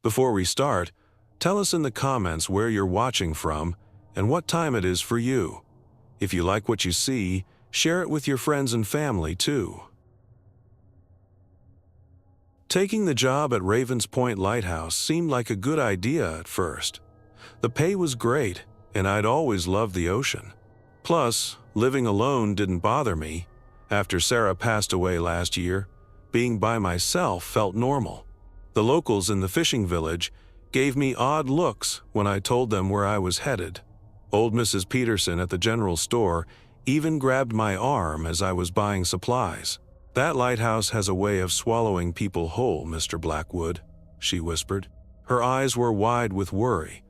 Before we start, tell us in the comments where you're watching from and what time it is for you. If you like what you see, share it with your friends and family too. Taking the job at Ravens Point Lighthouse seemed like a good idea at first. The pay was great, and I'd always loved the ocean. Plus, living alone didn't bother me. After Sarah passed away last year, being by myself felt normal. The locals in the fishing village gave me odd looks when I told them where I was headed. Old Mrs. Peterson at the general store even grabbed my arm as I was buying supplies. "That lighthouse has a way of swallowing people whole, Mr. Blackwood," she whispered. Her eyes were wide with worry.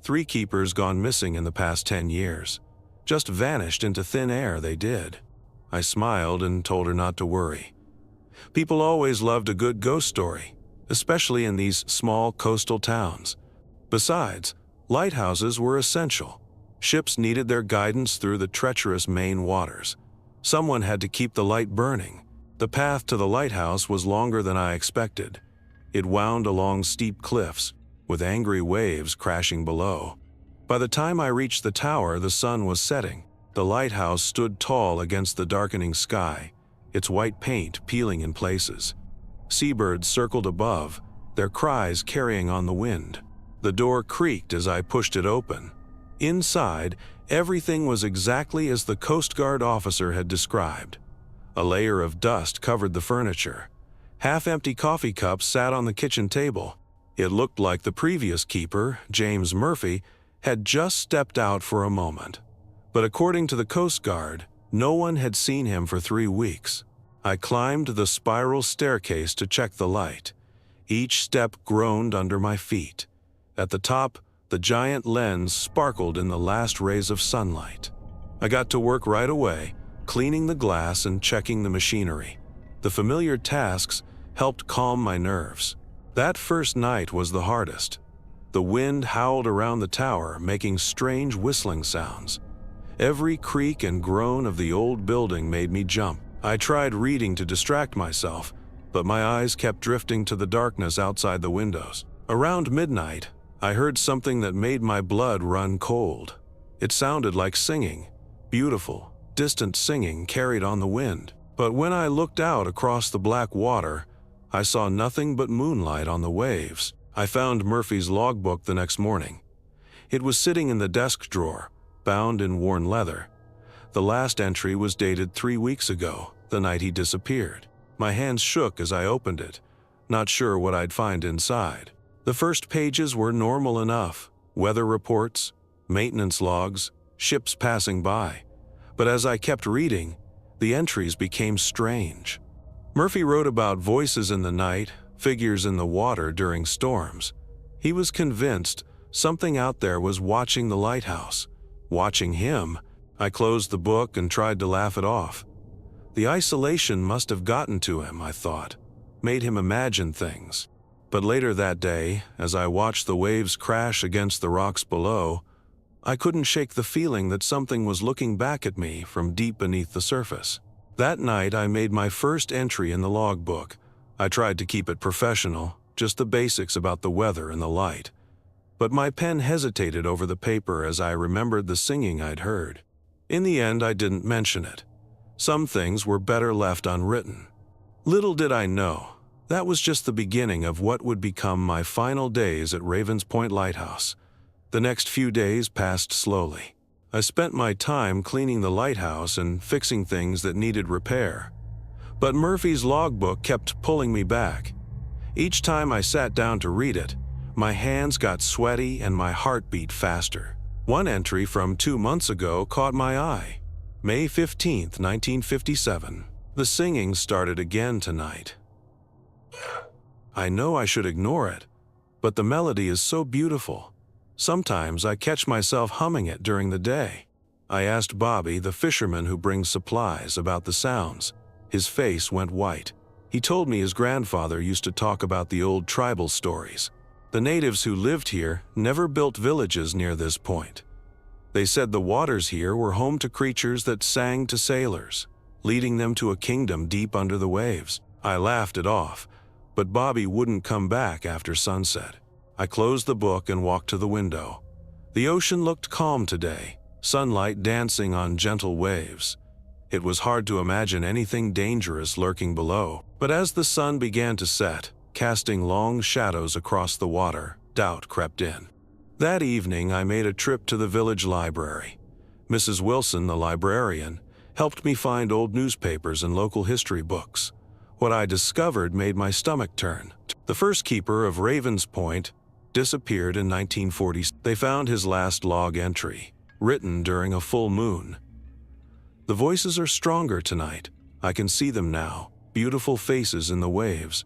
3 keepers gone missing in the past 10 years. Just vanished into thin air, they did. I smiled and told her not to worry. People always loved a good ghost story, especially in these small coastal towns. Besides, lighthouses were essential. Ships needed their guidance through the treacherous Maine waters. Someone had to keep the light burning. The path to the lighthouse was longer than I expected. It wound along steep cliffs, with angry waves crashing below. By the time I reached the tower, the sun was setting. The lighthouse stood tall against the darkening sky, its white paint peeling in places. Seabirds circled above, their cries carrying on the wind. The door creaked as I pushed it open. Inside, everything was exactly as the Coast Guard officer had described. A layer of dust covered the furniture. Half-empty coffee cups sat on the kitchen table. It looked like the previous keeper, James Murphy, had just stepped out for a moment. But according to the Coast Guard, no one had seen him for 3 weeks. I climbed the spiral staircase to check the light. Each step groaned under my feet. At the top, the giant lens sparkled in the last rays of sunlight. I got to work right away, cleaning the glass and checking the machinery. The familiar tasks helped calm my nerves. That first night was the hardest. The wind howled around the tower, making strange whistling sounds. Every creak and groan of the old building made me jump. I tried reading to distract myself, but my eyes kept drifting to the darkness outside the windows. Around midnight, I heard something that made my blood run cold. It sounded like singing, beautiful, distant singing carried on the wind. But when I looked out across the black water, I saw nothing but moonlight on the waves. I found Murphy's logbook the next morning. It was sitting in the desk drawer, bound in worn leather. The last entry was dated 3 weeks ago, the night he disappeared. My hands shook as I opened it, not sure what I'd find inside. The first pages were normal enough: weather reports, maintenance logs, ships passing by. But as I kept reading, the entries became strange. Murphy wrote about voices in the night, figures in the water during storms. He was convinced something out there was watching the lighthouse, watching him. I closed the book and tried to laugh it off. The isolation must have gotten to him, I thought, made him imagine things. But later that day, as I watched the waves crash against the rocks below, I couldn't shake the feeling that something was looking back at me from deep beneath the surface. That night, I made my first entry in the logbook. I tried to keep it professional, just the basics about the weather and the light. But my pen hesitated over the paper as I remembered the singing I'd heard. In the end, I didn't mention it. Some things were better left unwritten. Little did I know, that was just the beginning of what would become my final days at Ravens Point Lighthouse. The next few days passed slowly. I spent my time cleaning the lighthouse and fixing things that needed repair. But Murphy's logbook kept pulling me back. Each time I sat down to read it, my hands got sweaty and my heart beat faster. One entry from 2 months ago caught my eye. May 15th, 1957. The singing started again tonight. I know I should ignore it, but the melody is so beautiful. Sometimes I catch myself humming it during the day. I asked Bobby, the fisherman who brings supplies, about the sounds. His face went white. He told me his grandfather used to talk about the old tribal stories. The natives who lived here never built villages near this point. They said the waters here were home to creatures that sang to sailors, leading them to a kingdom deep under the waves. I laughed it off, but Bobby wouldn't come back after sunset. I closed the book and walked to the window. The ocean looked calm today, sunlight dancing on gentle waves. It was hard to imagine anything dangerous lurking below, but as the sun began to set, casting long shadows across the water, doubt crept in. That evening, I made a trip to the village library. Mrs. Wilson, the librarian, helped me find old newspapers and local history books. What I discovered made my stomach turn. The first keeper of Ravens Point disappeared in 1940. They found his last log entry, written during a full moon. The voices are stronger tonight. I can see them now, beautiful faces in the waves.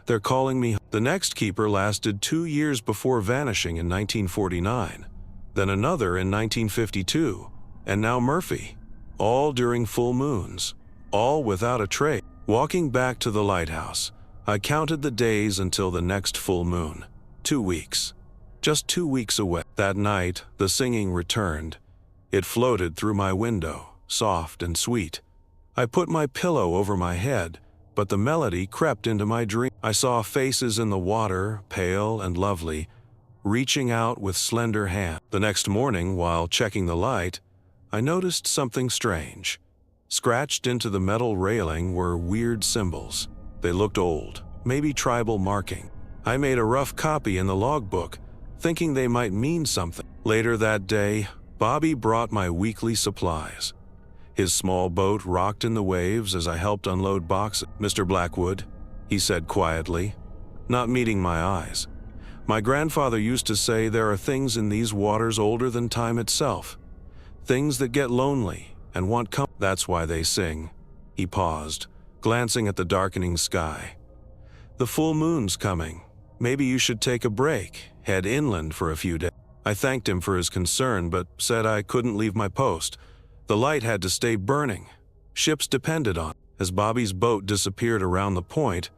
They're calling me. The next keeper lasted 2 years before vanishing in 1949, then another in 1952, and now Murphy. All during full moons, all without a trace. Walking back to the lighthouse, I counted the days until the next full moon. 2 weeks. Just 2 weeks away. That night, the singing returned. It floated through my window, soft and sweet. I put my pillow over my head, but the melody crept into my dream. I saw faces in the water, pale and lovely, reaching out with slender hands. The next morning, while checking the light, I noticed something strange. Scratched into the metal railing were weird symbols. They looked old, maybe tribal marking. I made a rough copy in the logbook, thinking they might mean something. Later that day, Bobby brought my weekly supplies. His small boat rocked in the waves as I helped unload boxes. "Mr. Blackwood," he said quietly, not meeting my eyes. "My grandfather used to say there are things in these waters older than time itself. Things that get lonely and want company. That's why they sing." He paused, glancing at the darkening sky. "The full moon's coming. Maybe you should take a break, head inland for a few days." I thanked him for his concern, but said I couldn't leave my post. The light had to stay burning. Ships depended on it. As Bobby's boat disappeared around the point,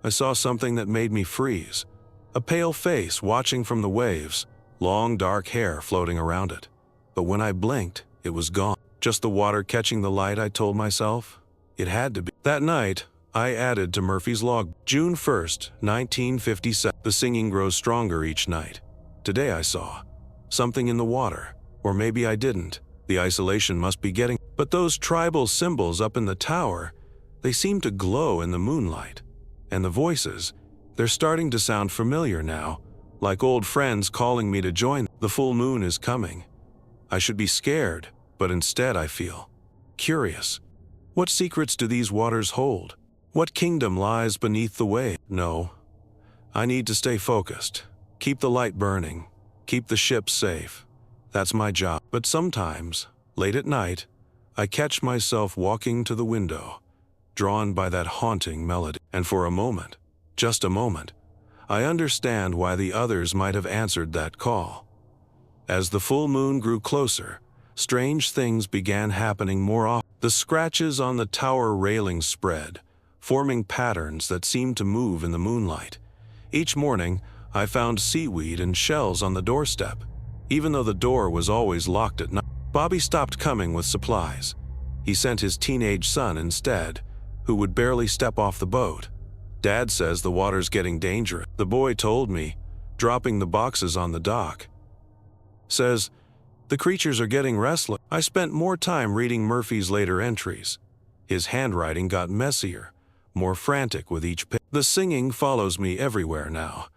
I saw something that made me freeze. A pale face watching from the waves, long dark hair floating around it. But when I blinked, it was gone. Just the water catching the light, I told myself. It had to be. That night, I added to Murphy's log. June 1st, 1957. The singing grows stronger each night. Today I saw something in the water, or maybe I didn't. The isolation must be getting. But those tribal symbols up in the tower, they seem to glow in the moonlight. And the voices, they're starting to sound familiar now, like old friends calling me to join. The full moon is coming. I should be scared, but instead I feel curious. What secrets do these waters hold? What kingdom lies beneath the wave? No, I need to stay focused, keep the light burning, keep the ship safe. That's my job. But sometimes, late at night, I catch myself walking to the window, drawn by that haunting melody. And for a moment, just a moment, I understand why the others might have answered that call. As the full moon grew closer, strange things began happening more often. The scratches on the tower railing spread, forming patterns that seemed to move in the moonlight. Each morning, I found seaweed and shells on the doorstep, even though the door was always locked at night. Bobby stopped coming with supplies. He sent his teenage son instead, who would barely step off the boat. "Dad says the water's getting dangerous," the boy told me, dropping the boxes on the dock. "Says, the creatures are getting restless." I spent more time reading Murphy's later entries. His handwriting got messier, more frantic with each page. The singing follows me everywhere now.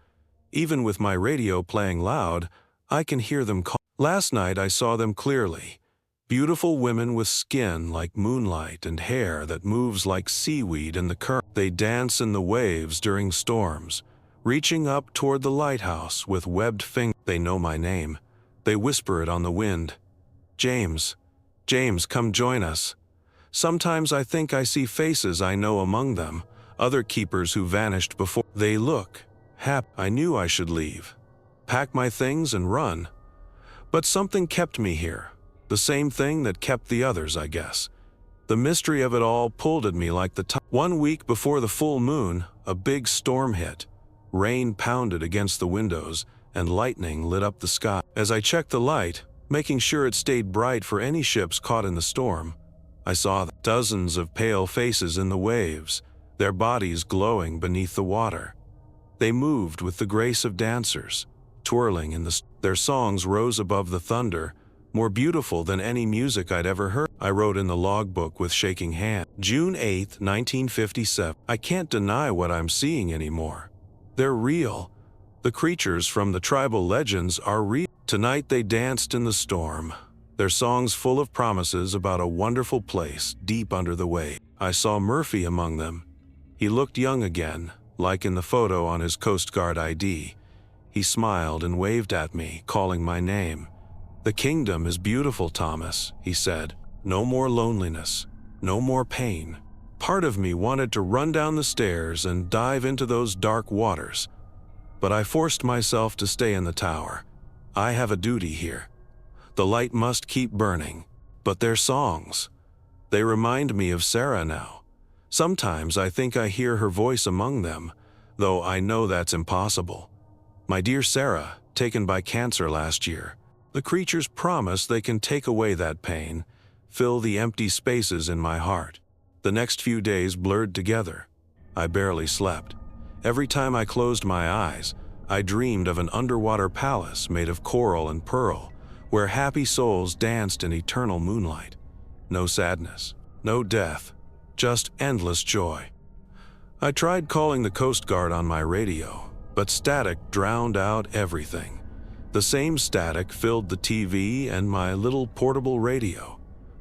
Even with my radio playing loud, I can hear them call. Last night I saw them clearly. Beautiful women with skin like moonlight and hair that moves like seaweed in the current. They dance in the waves during storms, reaching up toward the lighthouse with webbed fingers. They know my name. They whisper it on the wind. "James, James, come join us." Sometimes I think I see faces I know among them, other keepers who vanished before. They look happy. I knew I should leave, pack my things and run. But something kept me here, the same thing that kept the others, I guess. The mystery of it all pulled at me like the time. 1 week before the full moon, a big storm hit. Rain pounded against the windows, and lightning lit up the sky. As I checked the light, making sure it stayed bright for any ships caught in the storm, I saw dozens of pale faces in the waves, their bodies glowing beneath the water. They moved with the grace of dancers, twirling their songs rose above the thunder, more beautiful than any music I'd ever heard. I wrote in the logbook with shaking hand. June 8, 1957. I can't deny what I'm seeing anymore. They're real. The creatures from the tribal legends are real. Tonight they danced in the storm, their songs full of promises about a wonderful place deep under the wave. I saw Murphy among them. He looked young again, like in the photo on his Coast Guard ID. He smiled and waved at me, calling my name. "The kingdom is beautiful, Thomas," he said. "No more loneliness, no more pain." Part of me wanted to run down the stairs and dive into those dark waters, but I forced myself to stay in the tower. I have a duty here. The light must keep burning. But their songs, they remind me of Sarah now. Sometimes I think I hear her voice among them, though I know that's impossible. My dear Sarah, taken by cancer last year. The creatures promise they can take away that pain, fill the empty spaces in my heart. The next few days blurred together. I barely slept. Every time I closed my eyes, I dreamed of an underwater palace made of coral and pearl, where happy souls danced in eternal moonlight. No sadness, no death, just endless joy. I tried calling the Coast Guard on my radio, but static drowned out everything. The same static filled the TV and my little portable radio.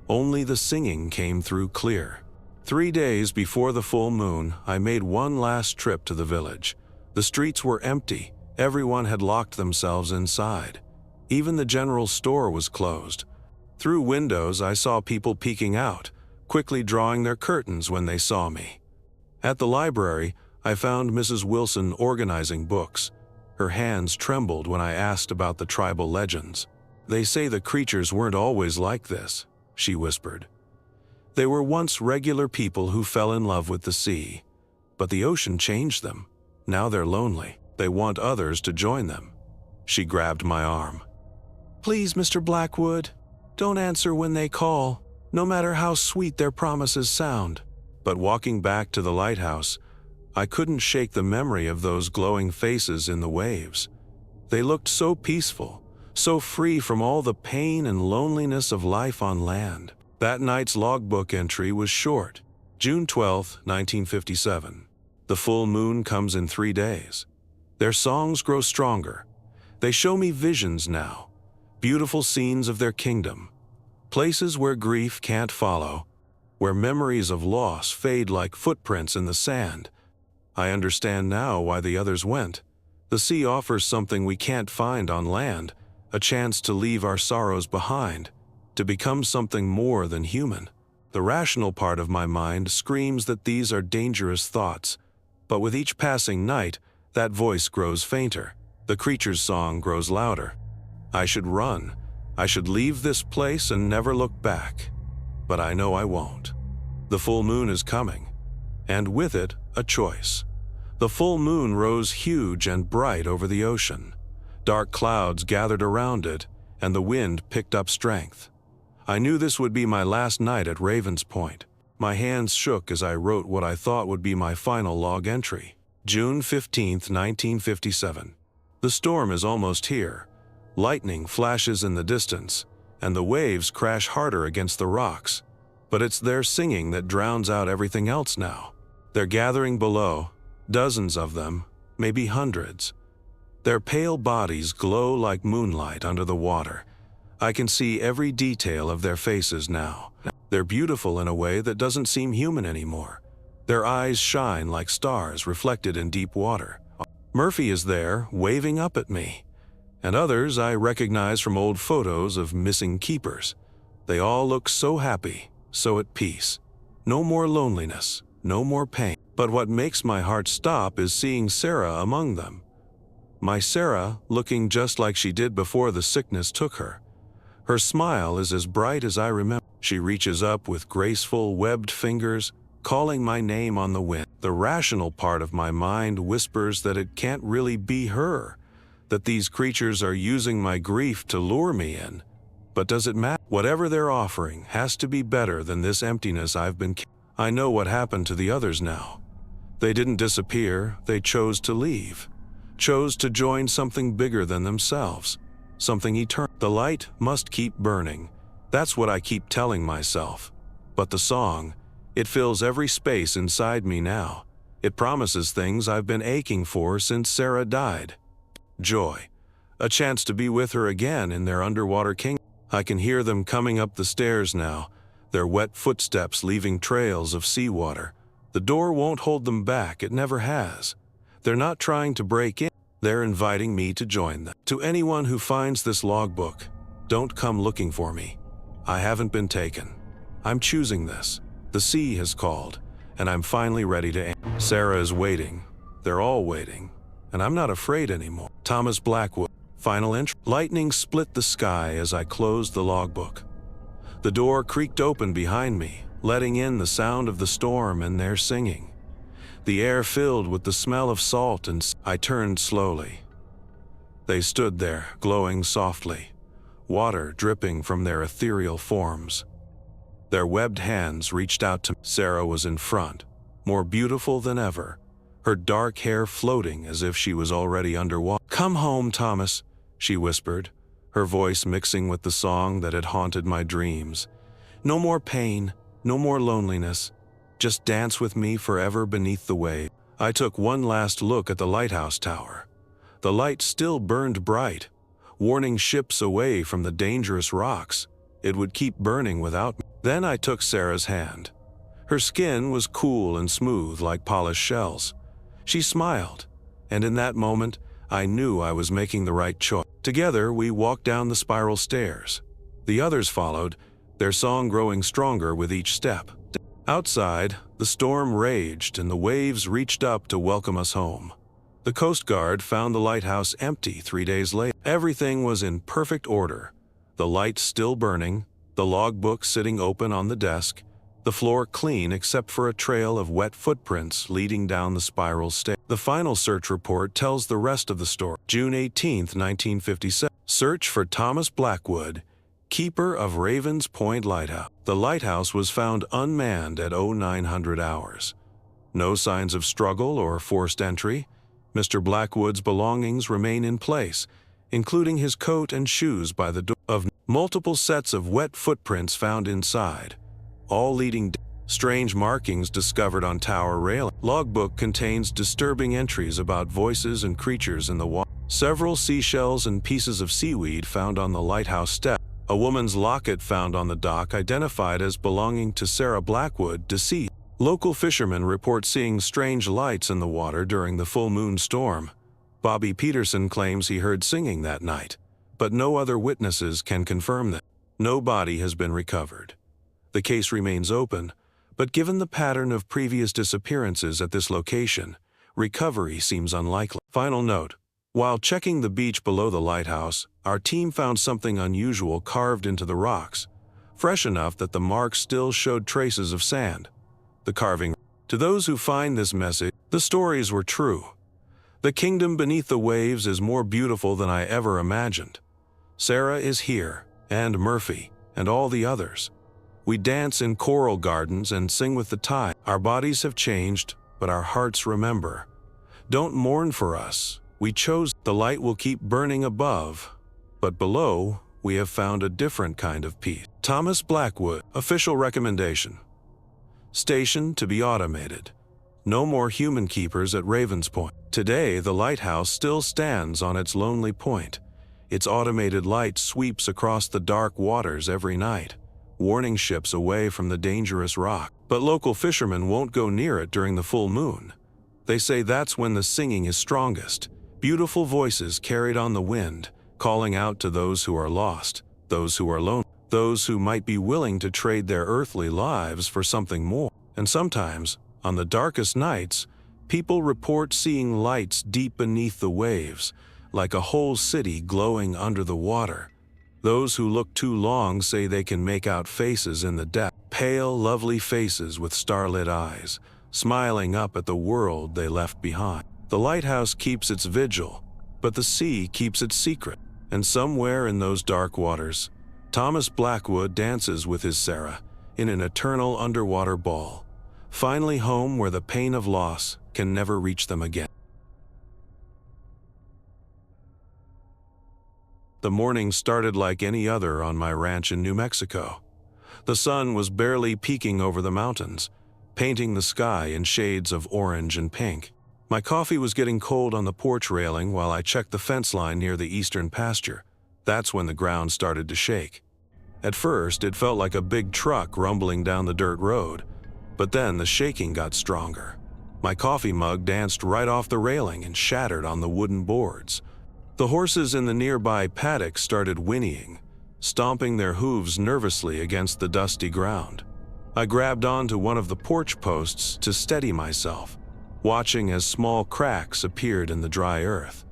Only the singing came through clear. 3 days before the full moon, I made one last trip to the village. The streets were empty. Everyone had locked themselves inside. Even the general store was closed. Through windows, I saw people peeking out, quickly drawing their curtains when they saw me. At the library, I found Mrs. Wilson organizing books. Her hands trembled when I asked about the tribal legends. "They say the creatures weren't always like this," she whispered. "They were once regular people who fell in love with the sea. But the ocean changed them. Now they're lonely. They want others to join them." She grabbed my arm. "Please, Mr. Blackwood, don't answer when they call, no matter how sweet their promises sound." But walking back to the lighthouse, I couldn't shake the memory of those glowing faces in the waves. They looked so peaceful, so free from all the pain and loneliness of life on land. That night's logbook entry was short. June 12, 1957. The full moon comes in 3 days. Their songs grow stronger. They show me visions now, beautiful scenes of their kingdom, places where grief can't follow, where memories of loss fade like footprints in the sand. I understand now why the others went. The sea offers something we can't find on land, a chance to leave our sorrows behind, to become something more than human. The rational part of my mind screams that these are dangerous thoughts, but with each passing night, that voice grows fainter. The creature's song grows louder. I should run. I should leave this place and never look back. But I know I won't. The full moon is coming, and with it, a choice. The full moon rose huge and bright over the ocean. Dark clouds gathered around it, and the wind picked up strength. I knew this would be my last night at Ravens Point. My hands shook as I wrote what I thought would be my final log entry. June 15, 1957. The storm is almost here. Lightning flashes in the distance, and the waves crash harder against the rocks. But it's their singing that drowns out everything else now. They're gathering below, dozens of them, maybe hundreds. Their pale bodies glow like moonlight under the water. I can see every detail of their faces now. They're beautiful in a way that doesn't seem human anymore. Their eyes shine like stars reflected in deep water. Murphy is there, waving up at me. And others I recognize from old photos of missing keepers. They all look so happy, so at peace. No more loneliness, no more pain. But what makes my heart stop is seeing Sarah among them. My Sarah, looking just like she did before the sickness took her. Her smile is as bright as I remember. She reaches up with graceful, webbed fingers, calling my name on the wind. The rational part of my mind whispers that it can't really be her, that these creatures are using my grief to lure me in. But does it matter? Whatever they're offering has to be better than this emptiness I've been. I know what happened to the others now. They didn't disappear, they chose to leave. chose to join something bigger than themselves, something eternal. The light must keep burning. That's what I keep telling myself. But the song, it fills every space inside me now. It promises things I've been aching for since Sarah died. Joy. A chance to be with her again in their underwater kingdom. I can hear them coming up the stairs now, their wet footsteps leaving trails of seawater. The door won't hold them back, it never has. They're not trying to break in, they're inviting me to join them. To anyone who finds this logbook, don't come looking for me. I haven't been taken. I'm choosing this. The sea has called, and I'm finally ready to answer. Sarah is waiting. They're all waiting, and I'm not afraid anymore. Thomas Blackwood. Final entry. Lightning split the sky as I closed the logbook. The door creaked open behind me, letting in the sound of the storm and their singing. The air filled with the smell of salt, and I turned slowly. They stood there, glowing softly, water dripping from their ethereal forms. Their webbed hands reached out to me. Sarah was in front, more beautiful than ever, her dark hair floating as if she was already underwater. "Come home, Thomas," she whispered, her voice mixing with the song that had haunted my dreams. "No more pain, no more loneliness. Just dance with me forever beneath the wave." I took one last look at the lighthouse tower. The light still burned bright, warning ships away from the dangerous rocks. It would keep burning without me. Then I took Sarah's hand. Her skin was cool and smooth like polished shells. She smiled, and in that moment, I knew I was making the right choice. Together, we walked down the spiral stairs. The others followed, their song growing stronger with each step. Outside, the storm raged and the waves reached up to welcome us home. The Coast Guard found the lighthouse empty 3 days later. Everything was in perfect order. The lights still burning, the logbook sitting open on the desk, the floor clean except for a trail of wet footprints leading down the spiral stairs. The final search report tells the rest of the story. June 18, 1957. Search for Thomas Blackwood, keeper of Ravens Point Lighthouse. The lighthouse was found unmanned at 0900 hours. No signs of struggle or forced entry. Mr. Blackwood's belongings remain in place, including his coat and shoes by the door. Of multiple sets of wet footprints found inside, all leading to strange markings discovered on tower railing. Logbook contains disturbing entries about voices and creatures in the water. Several seashells and pieces of seaweed found on the lighthouse step. A woman's locket found on the dock identified as belonging to Sarah Blackwood, deceased. Local fishermen report seeing strange lights in the water during the full moon storm. Bobby Peterson claims he heard singing that night, but no other witnesses can confirm that. No body has been recovered. The case remains open, but given the pattern of previous disappearances at this location, recovery seems unlikely. Final note: while checking the beach below the lighthouse, our team found something unusual carved into the rocks, fresh enough that the marks still showed traces of sand. The carving. To those who find this message, the stories were true. The kingdom beneath the waves is more beautiful than I ever imagined. Sarah is here, and Murphy, and all the others. We dance in coral gardens and sing with the tide. Our bodies have changed, but our hearts remember. Don't mourn for us. We chose. The light will keep burning above, but below, we have found a different kind of peace. Thomas Blackwood. Official recommendation. Station to be automated. No more human keepers at Ravens Point. Today, the lighthouse still stands on its lonely point. Its automated light sweeps across the dark waters every night, warning ships away from the dangerous rock. But local fishermen won't go near it during the full moon. They say that's when the singing is strongest. Beautiful voices carried on the wind, calling out to those who are lost, those who are lonely, those who might be willing to trade their earthly lives for something more. And sometimes, on the darkest nights, people report seeing lights deep beneath the waves, like a whole city glowing under the water. Those who look too long say they can make out faces in the depth, pale, lovely faces with starlit eyes, smiling up at the world they left behind. The lighthouse keeps its vigil, but the sea keeps its secret. And somewhere in those dark waters, Thomas Blackwood dances with his Sarah in an eternal underwater ball, finally home where the pain of loss can never reach them again. The morning started like any other on my ranch in New Mexico. The sun was barely peeking over the mountains, painting the sky in shades of orange and pink. My coffee was getting cold on the porch railing while I checked the fence line near the eastern pasture. That's when the ground started to shake. At first, it felt like a big truck rumbling down the dirt road, but then the shaking got stronger. My coffee mug danced right off the railing and shattered on the wooden boards. The horses in the nearby paddock started whinnying, stomping their hooves nervously against the dusty ground. I grabbed onto one of the porch posts to steady myself, watching as small cracks appeared in the dry earth.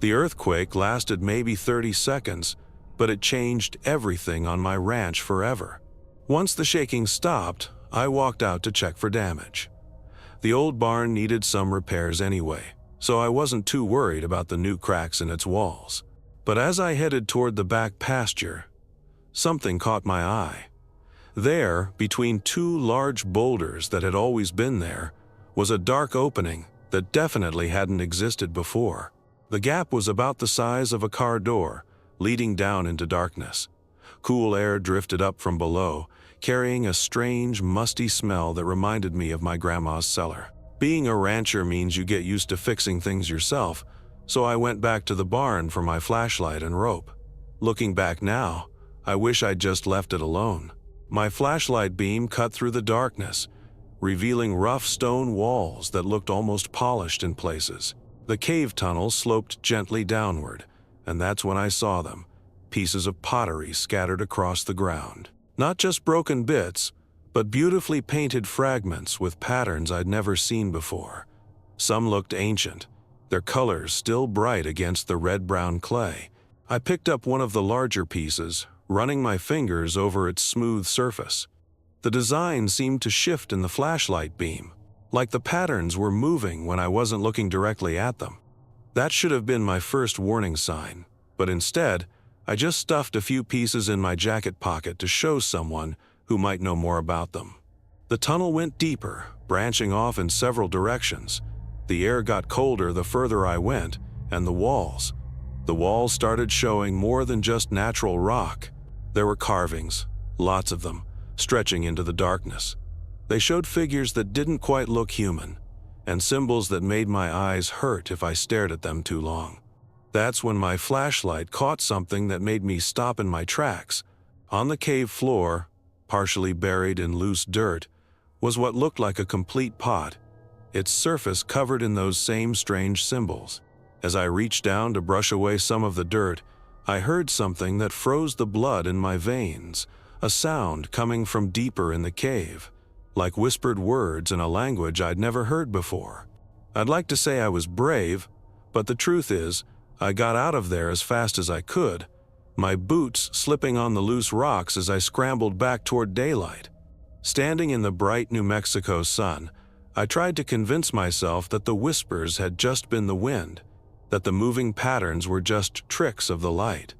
The earthquake lasted maybe 30 seconds, but it changed everything on my ranch forever. Once the shaking stopped, I walked out to check for damage. The old barn needed some repairs anyway, so I wasn't too worried about the new cracks in its walls. But as I headed toward the back pasture, something caught my eye. There, between two large boulders that had always been there, was a dark opening that definitely hadn't existed before. The gap was about the size of a car door, leading down into darkness. Cool air drifted up from below, carrying a strange, musty smell that reminded me of my grandma's cellar. Being a rancher means you get used to fixing things yourself, so I went back to the barn for my flashlight and rope. Looking back now, I wish I'd just left it alone. My flashlight beam cut through the darkness, revealing rough stone walls that looked almost polished in places. The cave tunnel sloped gently downward, and that's when I saw them, pieces of pottery scattered across the ground. Not just broken bits, but beautifully painted fragments with patterns I'd never seen before. Some looked ancient, their colors still bright against the red-brown clay. I picked up one of the larger pieces, running my fingers over its smooth surface. The design seemed to shift in the flashlight beam, like the patterns were moving when I wasn't looking directly at them. That should have been my first warning sign, but instead, I just stuffed a few pieces in my jacket pocket to show someone who might know more about them. The tunnel went deeper, branching off in several directions. The air got colder the further I went, and the walls started showing more than just natural rock. There were carvings, lots of them, stretching into the darkness. They showed figures that didn't quite look human, and symbols that made my eyes hurt if I stared at them too long. That's when my flashlight caught something that made me stop in my tracks. On the cave floor, partially buried in loose dirt, was what looked like a complete pot, its surface covered in those same strange symbols. As I reached down to brush away some of the dirt, I heard something that froze the blood in my veins, a sound coming from deeper in the cave, like whispered words in a language I'd never heard before. I'd like to say I was brave, but the truth is, I got out of there as fast as I could, my boots slipping on the loose rocks as I scrambled back toward daylight. Standing in the bright New Mexico sun, I tried to convince myself that the whispers had just been the wind, that the moving patterns were just tricks of the light.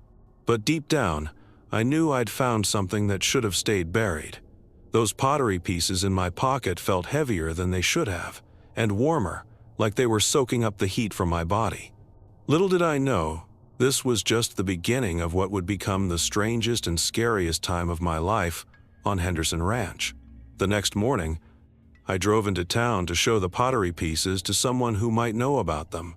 But deep down, I knew I'd found something that should have stayed buried. Those pottery pieces in my pocket felt heavier than they should have, and warmer, like they were soaking up the heat from my body. Little did I know, this was just the beginning of what would become the strangest and scariest time of my life on Henderson Ranch. The next morning, I drove into town to show the pottery pieces to someone who might know about them.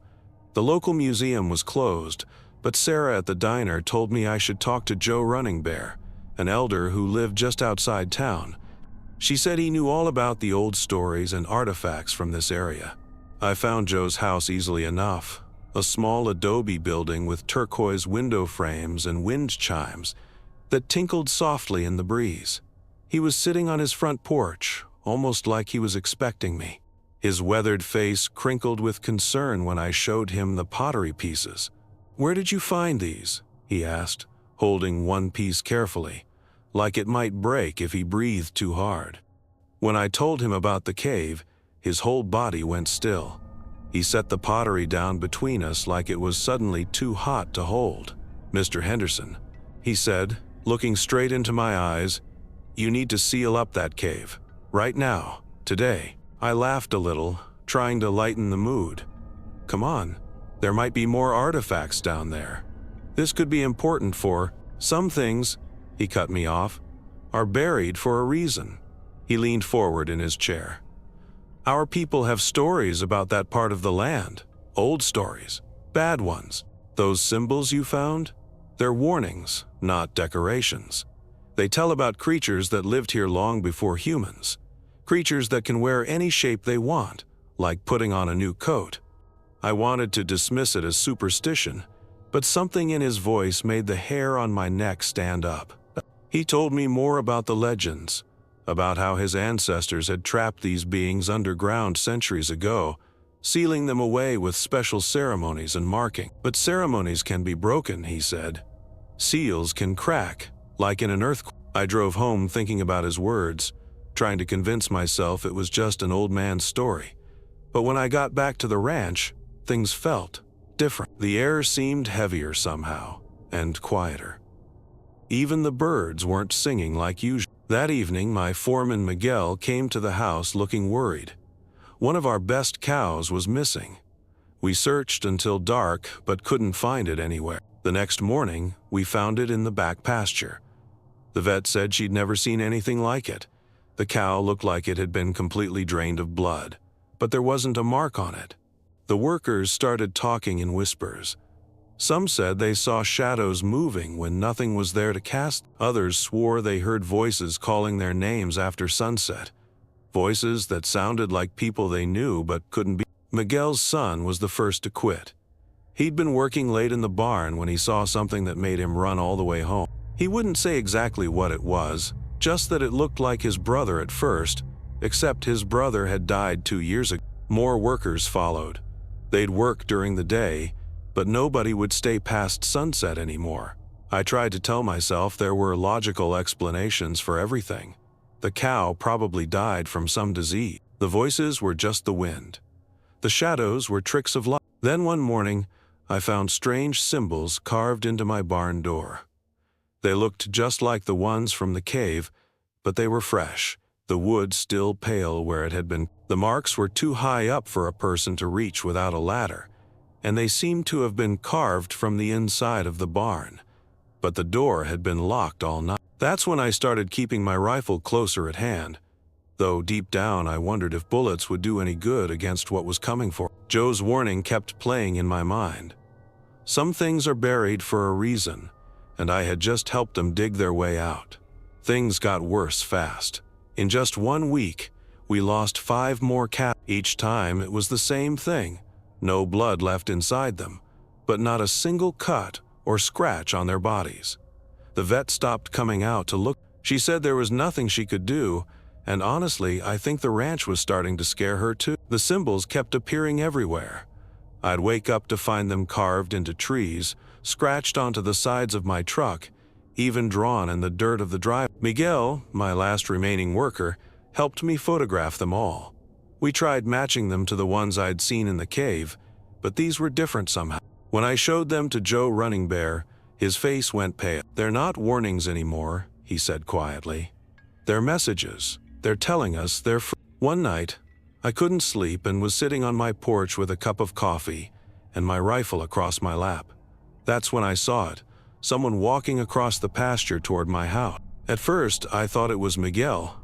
The local museum was closed, but Sarah at the diner told me I should talk to Joe Running Bear, an elder who lived just outside town. She said he knew all about the old stories and artifacts from this area. I found Joe's house easily enough, a small adobe building with turquoise window frames and wind chimes that tinkled softly in the breeze. He was sitting on his front porch, almost like he was expecting me. His weathered face crinkled with concern when I showed him the pottery pieces. "Where did you find these?" he asked, holding one piece carefully, like it might break if he breathed too hard. When I told him about the cave, his whole body went still. He set the pottery down between us like it was suddenly too hot to hold. "Mr. Henderson," he said, looking straight into my eyes, "you need to seal up that cave. Right now, today." I laughed a little, trying to lighten the mood. "Come on, there might be more artifacts down there." This could be important for some things, he cut me off, are buried for a reason. He leaned forward in his chair. Our people have stories about that part of the land, old stories, bad ones. Those symbols you found? They're warnings, not decorations. They tell about creatures that lived here long before humans. Creatures that can wear any shape they want, like putting on a new coat. I wanted to dismiss it as superstition, but something in his voice made the hair on my neck stand up. He told me more about the legends, about how his ancestors had trapped these beings underground centuries ago, sealing them away with special ceremonies and marking. But ceremonies can be broken, he said. Seals can crack, like in an earthquake. I drove home thinking about his words, trying to convince myself it was just an old man's story. But when I got back to the ranch, things felt different. The air seemed heavier somehow, and quieter. Even the birds weren't singing like usual. That evening, my foreman Miguel came to the house looking worried. One of our best cows was missing. We searched until dark, but couldn't find it anywhere. The next morning, we found it in the back pasture. The vet said she'd never seen anything like it. The cow looked like it had been completely drained of blood, but there wasn't a mark on it. The workers started talking in whispers. Some said they saw shadows moving when nothing was there to cast. Others swore they heard voices calling their names after sunset. Voices that sounded like people they knew but couldn't be. Miguel's son was the first to quit. He'd been working late in the barn when he saw something that made him run all the way home. He wouldn't say exactly what it was, just that it looked like his brother at first, except his brother had died 2 years ago. More workers followed. They'd work during the day, but nobody would stay past sunset anymore. I tried to tell myself there were logical explanations for everything. The cow probably died from some disease. The voices were just the wind. The shadows were tricks of light. Then one morning, I found strange symbols carved into my barn door. They looked just like the ones from the cave, but they were fresh, the wood still pale where it had been. The marks were too high up for a person to reach without a ladder, and they seemed to have been carved from the inside of the barn. But the door had been locked all night. That's when I started keeping my rifle closer at hand, though deep down I wondered if bullets would do any good against what was coming for. Joe's warning kept playing in my mind. Some things are buried for a reason, and I had just helped them dig their way out. Things got worse fast. In just 1 week, we lost 5 more cats. Each time it was the same thing. No blood left inside them, but not a single cut or scratch on their bodies. The vet stopped coming out to look. She said there was nothing she could do, and honestly, I think the ranch was starting to scare her too. The symbols kept appearing everywhere. I'd wake up to find them carved into trees, scratched onto the sides of my truck, even drawn in the dirt of the drive. Miguel, my last remaining worker, helped me photograph them all. We tried matching them to the ones I'd seen in the cave, but these were different somehow. When I showed them to Joe Running Bear, his face went pale. They're not warnings anymore, he said quietly. They're messages. They're telling us they're free. One night, I couldn't sleep and was sitting on my porch with a cup of coffee and my rifle across my lap. That's when I saw it, someone walking across the pasture toward my house. At first, I thought it was Miguel,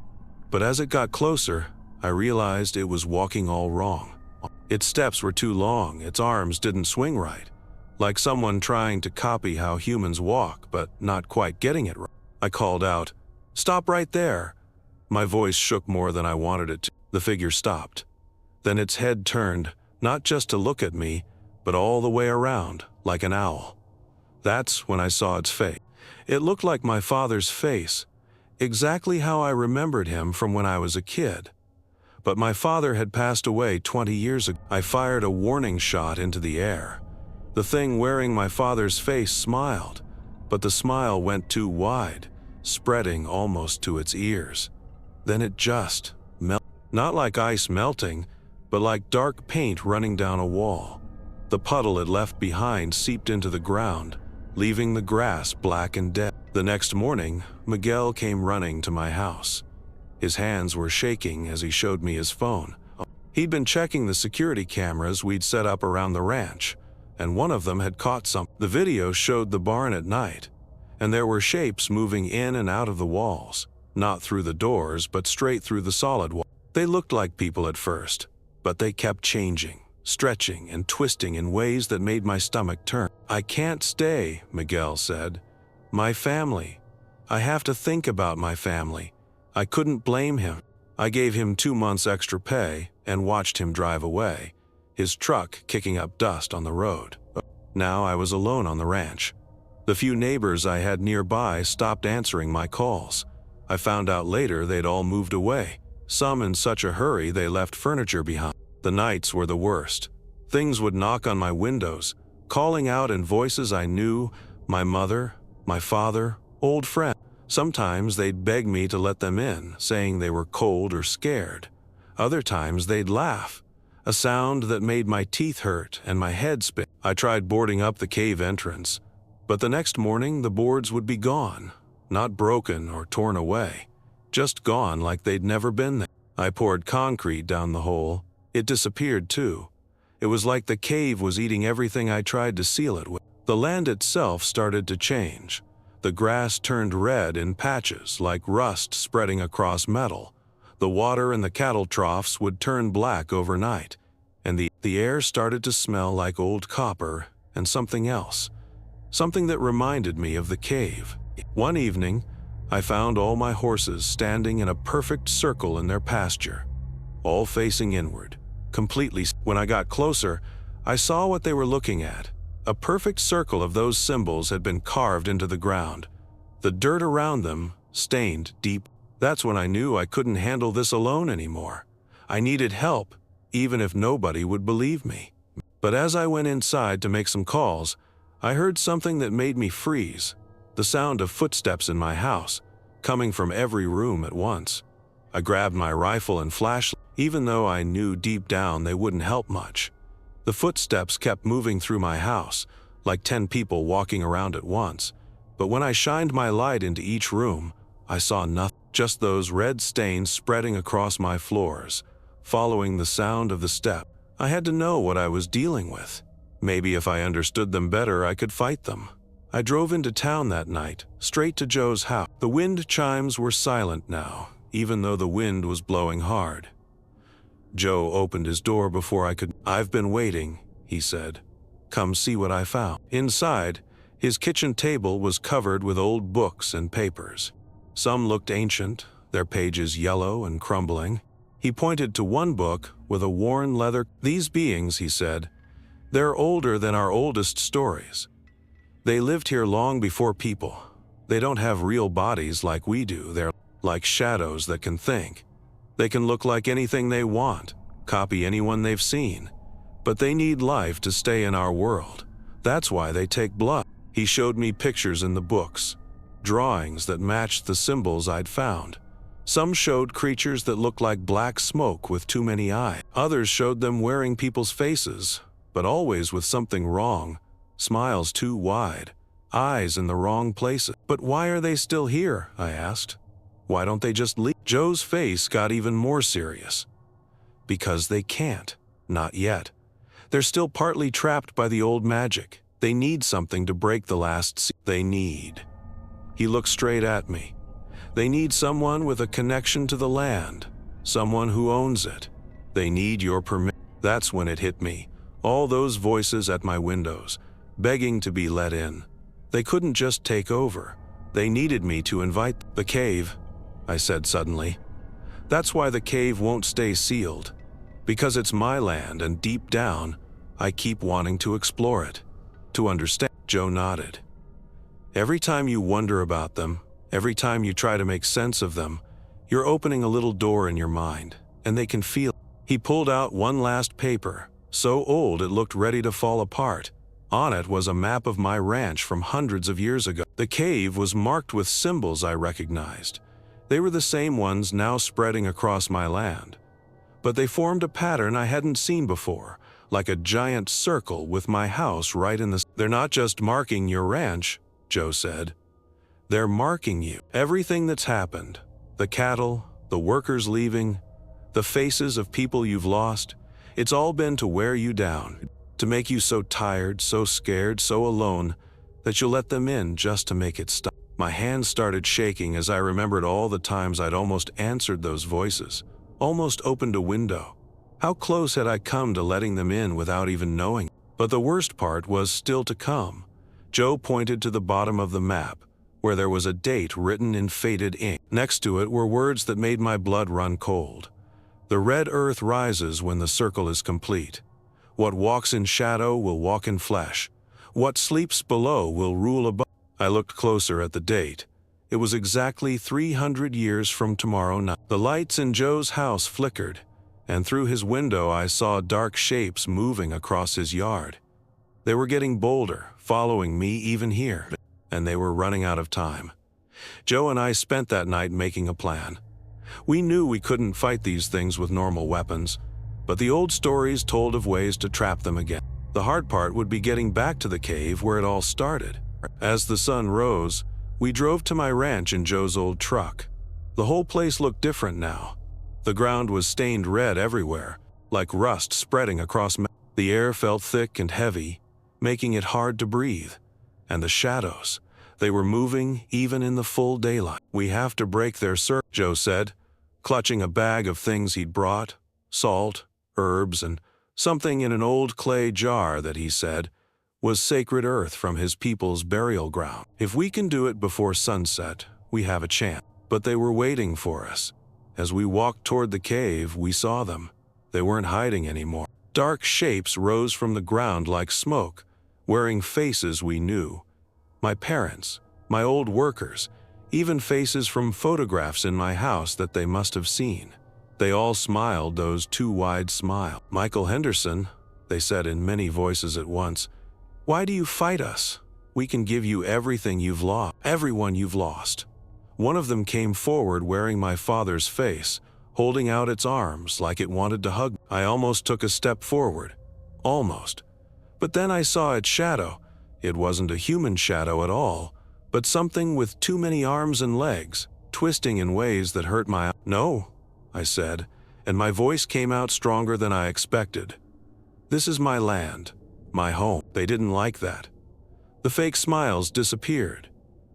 but as it got closer, I realized it was walking all wrong. Its steps were too long, its arms didn't swing right, like someone trying to copy how humans walk, but not quite getting it right. I called out, "Stop right there!" My voice shook more than I wanted it to. The figure stopped. Then its head turned, not just to look at me, but all the way around, like an owl. That's when I saw its face. It looked like my father's face, exactly how I remembered him from when I was a kid. But my father had passed away 20 years ago. I fired a warning shot into the air. The thing wearing my father's face smiled, but the smile went too wide, spreading almost to its ears. Then it just melted. Not like ice melting, but like dark paint running down a wall. The puddle it left behind seeped into the ground, leaving the grass black and dead. The next morning, Miguel came running to my house. His hands were shaking as he showed me his phone. He'd been checking the security cameras we'd set up around the ranch, and one of them had caught something. The video showed the barn at night, and there were shapes moving in and out of the walls, not through the doors, but straight through the solid wall. They looked like people at first, but they kept changing, stretching and twisting in ways that made my stomach turn. "I can't stay," Miguel said. "My family. I have to think about my family." I couldn't blame him. I gave him 2 months extra pay and watched him drive away, his truck kicking up dust on the road. Now I was alone on the ranch. The few neighbors I had nearby stopped answering my calls. I found out later they'd all moved away, some in such a hurry they left furniture behind. The nights were the worst. Things would knock on my windows, calling out in voices I knew, my mother, my father, old friends. Sometimes they'd beg me to let them in, saying they were cold or scared. Other times they'd laugh, a sound that made my teeth hurt and my head spin. I tried boarding up the cave entrance, but the next morning the boards would be gone, not broken or torn away, just gone like they'd never been there. I poured concrete down the hole. It disappeared too. It was like the cave was eating everything I tried to seal it with. The land itself started to change. The grass turned red in patches like rust spreading across metal. The water in the cattle troughs would turn black overnight, and the air started to smell like old copper and something else, something that reminded me of the cave. One evening, I found all my horses standing in a perfect circle in their pasture, all facing inward, completely. When I got closer, I saw what they were looking at. A perfect circle of those symbols had been carved into the ground, the dirt around them stained deep. That's when I knew I couldn't handle this alone anymore. I needed help, even if nobody would believe me. But as I went inside to make some calls, I heard something that made me freeze, the sound of footsteps in my house, coming from every room at once. I grabbed my rifle and flashlight, even though I knew deep down they wouldn't help much. The footsteps kept moving through my house, like 10 people walking around at once. But when I shined my light into each room, I saw nothing, just those red stains spreading across my floors, following the sound of the step. I had to know what I was dealing with. Maybe if I understood them better, I could fight them. I drove into town that night, straight to Joe's house. The wind chimes were silent now, even though the wind was blowing hard. Joe opened his door before I could. "I've been waiting," he said. "Come see what I found." Inside, his kitchen table was covered with old books and papers. Some looked ancient, their pages yellow and crumbling. He pointed to one book with a worn leather. "These beings," he said, "they're older than our oldest stories. They lived here long before people. They don't have real bodies like we do. They're like shadows that can think. They can look like anything they want, copy anyone they've seen. But they need life to stay in our world. That's why they take blood." He showed me pictures in the books, drawings that matched the symbols I'd found. Some showed creatures that looked like black smoke with too many eyes. Others showed them wearing people's faces, but always with something wrong. Smiles too wide, eyes in the wrong places. "But why are they still here?" I asked. "Why don't they just leave?" Joe's face got even more serious. "Because they can't. Not yet. They're still partly trapped by the old magic. They need something to break the last they need." He looked straight at me. "They need someone with a connection to the land, someone who owns it. They need your permission." That's when it hit me. All those voices at my windows, begging to be let in. They couldn't just take over. They needed me to invite. "The cave," I said suddenly. "That's why the cave won't stay sealed. Because it's my land, and deep down, I keep wanting to explore it, to understand." Joe nodded. "Every time you wonder about them, every time you try to make sense of them, you're opening a little door in your mind, and they can feel." He pulled out one last paper, so old it looked ready to fall apart. On it was a map of my ranch from hundreds of years ago. The cave was marked with symbols I recognized. They were the same ones now spreading across my land. But they formed a pattern I hadn't seen before, like a giant circle with my house right in the... "They're not just marking your ranch," Joe said. "They're marking you. Everything that's happened, the cattle, the workers leaving, the faces of people you've lost, it's all been to wear you down, to make you so tired, so scared, so alone, that you'll let them in just to make it stop. My hands started shaking as I remembered all the times I'd almost answered those voices, almost opened a window. How close had I come to letting them in without even knowing? But the worst part was still to come. Joe pointed to the bottom of the map, where there was a date written in faded ink. Next to it were words that made my blood run cold. The red earth rises when the circle is complete. What walks in shadow will walk in flesh. What sleeps below will rule above. I looked closer at the date. It was exactly 300 years from tomorrow night. The lights in Joe's house flickered, and through his window I saw dark shapes moving across his yard. They were getting bolder, following me even here, and they were running out of time. Joe and I spent that night making a plan. We knew we couldn't fight these things with normal weapons, but the old stories told of ways to trap them again. The hard part would be getting back to the cave where it all started. As the sun rose, we drove to my ranch in Joe's old truck. The whole place looked different now. The ground was stained red everywhere, like rust spreading across. The air felt thick and heavy, making it hard to breathe. And the shadows, they were moving even in the full daylight. "We have to break their circle," Joe said, clutching a bag of things he'd brought, salt, herbs, and something in an old clay jar that he said was sacred earth from his people's burial ground. "If we can do it before sunset, we have a chance." But they were waiting for us. As we walked toward the cave, we saw them. They weren't hiding anymore. Dark shapes rose from the ground like smoke, wearing faces we knew. My parents, my old workers, even faces from photographs in my house that they must have seen. They all smiled those two wide smiles. "Michael Henderson," they said in many voices at once, "why do you fight us? We can give you everything you've lost, everyone you've lost." One of them came forward wearing my father's face, holding out its arms like it wanted to hug me. I almost took a step forward. Almost. But then I saw its shadow. It wasn't a human shadow at all, but something with too many arms and legs, twisting in ways that hurt my eyes. "No," I said, and my voice came out stronger than I expected. "This is my land, my home." They didn't like that. The fake smiles disappeared.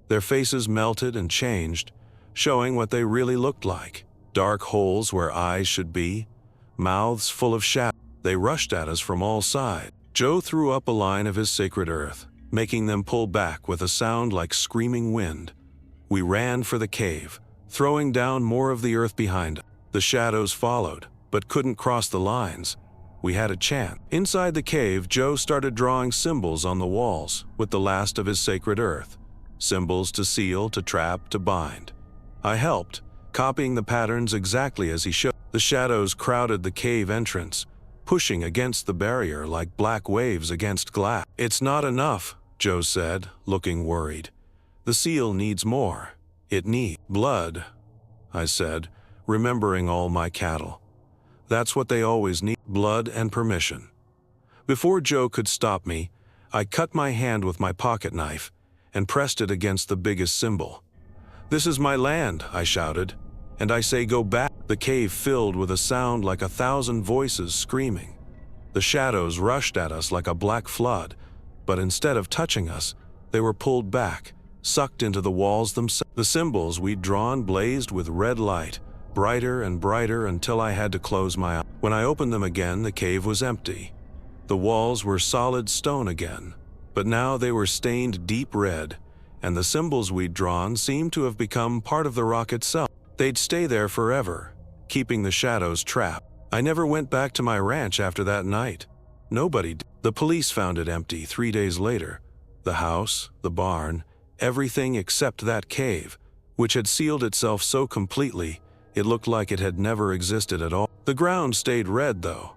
Their faces melted and changed, showing what they really looked like. Dark holes where eyes should be, mouths full of shadow. They rushed at us from all sides. Joe threw up a line of his sacred earth, making them pull back with a sound like screaming wind. We ran for the cave, throwing down more of the earth behind us. The shadows followed, but couldn't cross the lines. We had a chance. Inside the cave, Joe started drawing symbols on the walls with the last of his sacred earth. Symbols to seal, to trap, to bind. I helped, copying the patterns exactly as he showed. The shadows crowded the cave entrance, pushing against the barrier like black waves against glass. "It's not enough," Joe said, looking worried. "The seal needs more. It needs blood," I said, remembering all my cattle. "That's what they always need, blood and permission." Before Joe could stop me, I cut my hand with my pocket knife and pressed it against the biggest symbol. "This is my land," I shouted, "and I say go back." The cave filled with a sound like 1,000 voices screaming. The shadows rushed at us like a black flood, but instead of touching us, they were pulled back, sucked into the walls themselves. The symbols we'd drawn blazed with red light, brighter and brighter until I had to close my eyes. When I opened them again, the cave was empty. The walls were solid stone again, but now they were stained deep red, and the symbols we'd drawn seemed to have become part of the rock itself. They'd stay there forever, keeping the shadows trapped. I never went back to my ranch after that night. Nobody did. The police found it empty 3 days later. The house, the barn, everything except that cave, which had sealed itself so completely, it looked like it had never existed at all. The ground stayed red, though.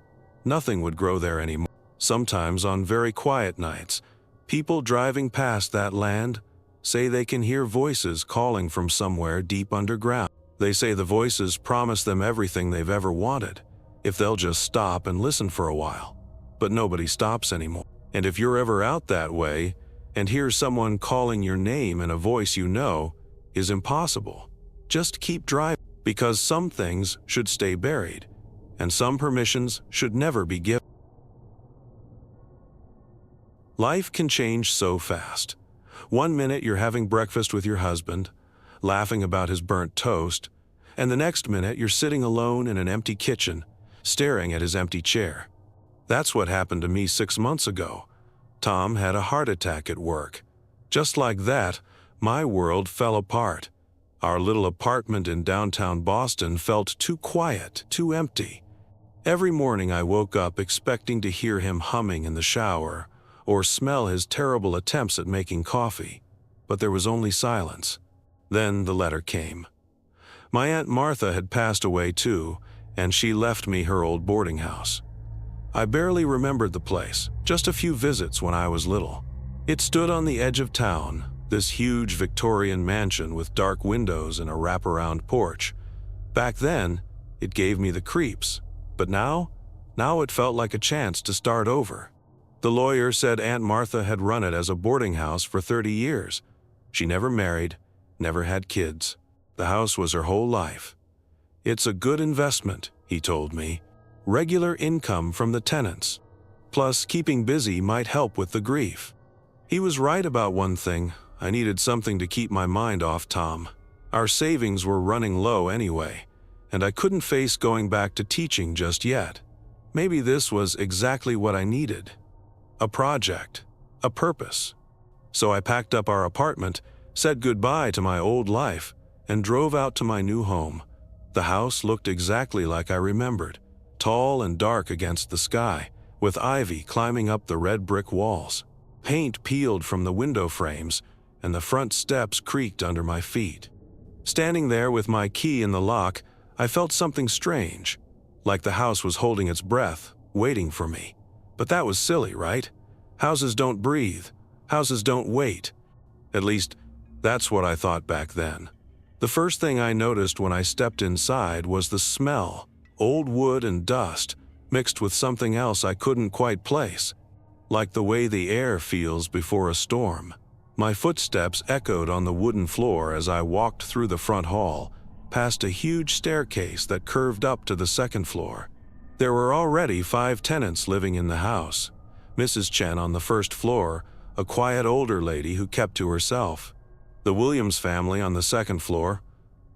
Nothing would grow there anymore. Sometimes on very quiet nights, people driving past that land say they can hear voices calling from somewhere deep underground. They say the voices promise them everything they've ever wanted, if they'll just stop and listen for a while. But nobody stops anymore. And if you're ever out that way and hear someone calling your name in a voice you know, is impossible. Just keep driving, because some things should stay buried, and some permissions should never be given. Life can change so fast. One minute you're having breakfast with your husband, laughing about his burnt toast, and the next minute you're sitting alone in an empty kitchen, staring at his empty chair. That's what happened to me 6 months ago. Tom had a heart attack at work. Just like that, my world fell apart. Our little apartment in downtown Boston felt too quiet, too empty. Every morning I woke up expecting to hear him humming in the shower or smell his terrible attempts at making coffee, but there was only silence. Then the letter came. My Aunt Martha had passed away too, and she left me her old boarding house. I barely remembered the place, just a few visits when I was little. It stood on the edge of town, this huge Victorian mansion with dark windows and a wraparound porch. Back then, it gave me the creeps, but now it felt like a chance to start over. The lawyer said Aunt Martha had run it as a boarding house for 30 years. She never married, never had kids. The house was her whole life. It's a good investment, he told me. Regular income from the tenants. Plus, keeping busy might help with the grief. He was right about one thing. I needed something to keep my mind off Tom. Our savings were running low anyway, and I couldn't face going back to teaching just yet. Maybe this was exactly what I needed. A project, a purpose. So I packed up our apartment, said goodbye to my old life, and drove out to my new home. The house looked exactly like I remembered, tall and dark against the sky, with ivy climbing up the red brick walls. Paint peeled from the window frames, and the front steps creaked under my feet. Standing there with my key in the lock, I felt something strange, like the house was holding its breath, waiting for me. But that was silly, right? Houses don't breathe. Houses don't wait. At least, that's what I thought back then. The first thing I noticed when I stepped inside was the smell, old wood and dust, mixed with something else I couldn't quite place, like the way the air feels before a storm. My footsteps echoed on the wooden floor as I walked through the front hall, past a huge staircase that curved up to the second floor. There were already 5 tenants living in the house. Mrs. Chen on the first floor, a quiet older lady who kept to herself. The Williams family on the second floor,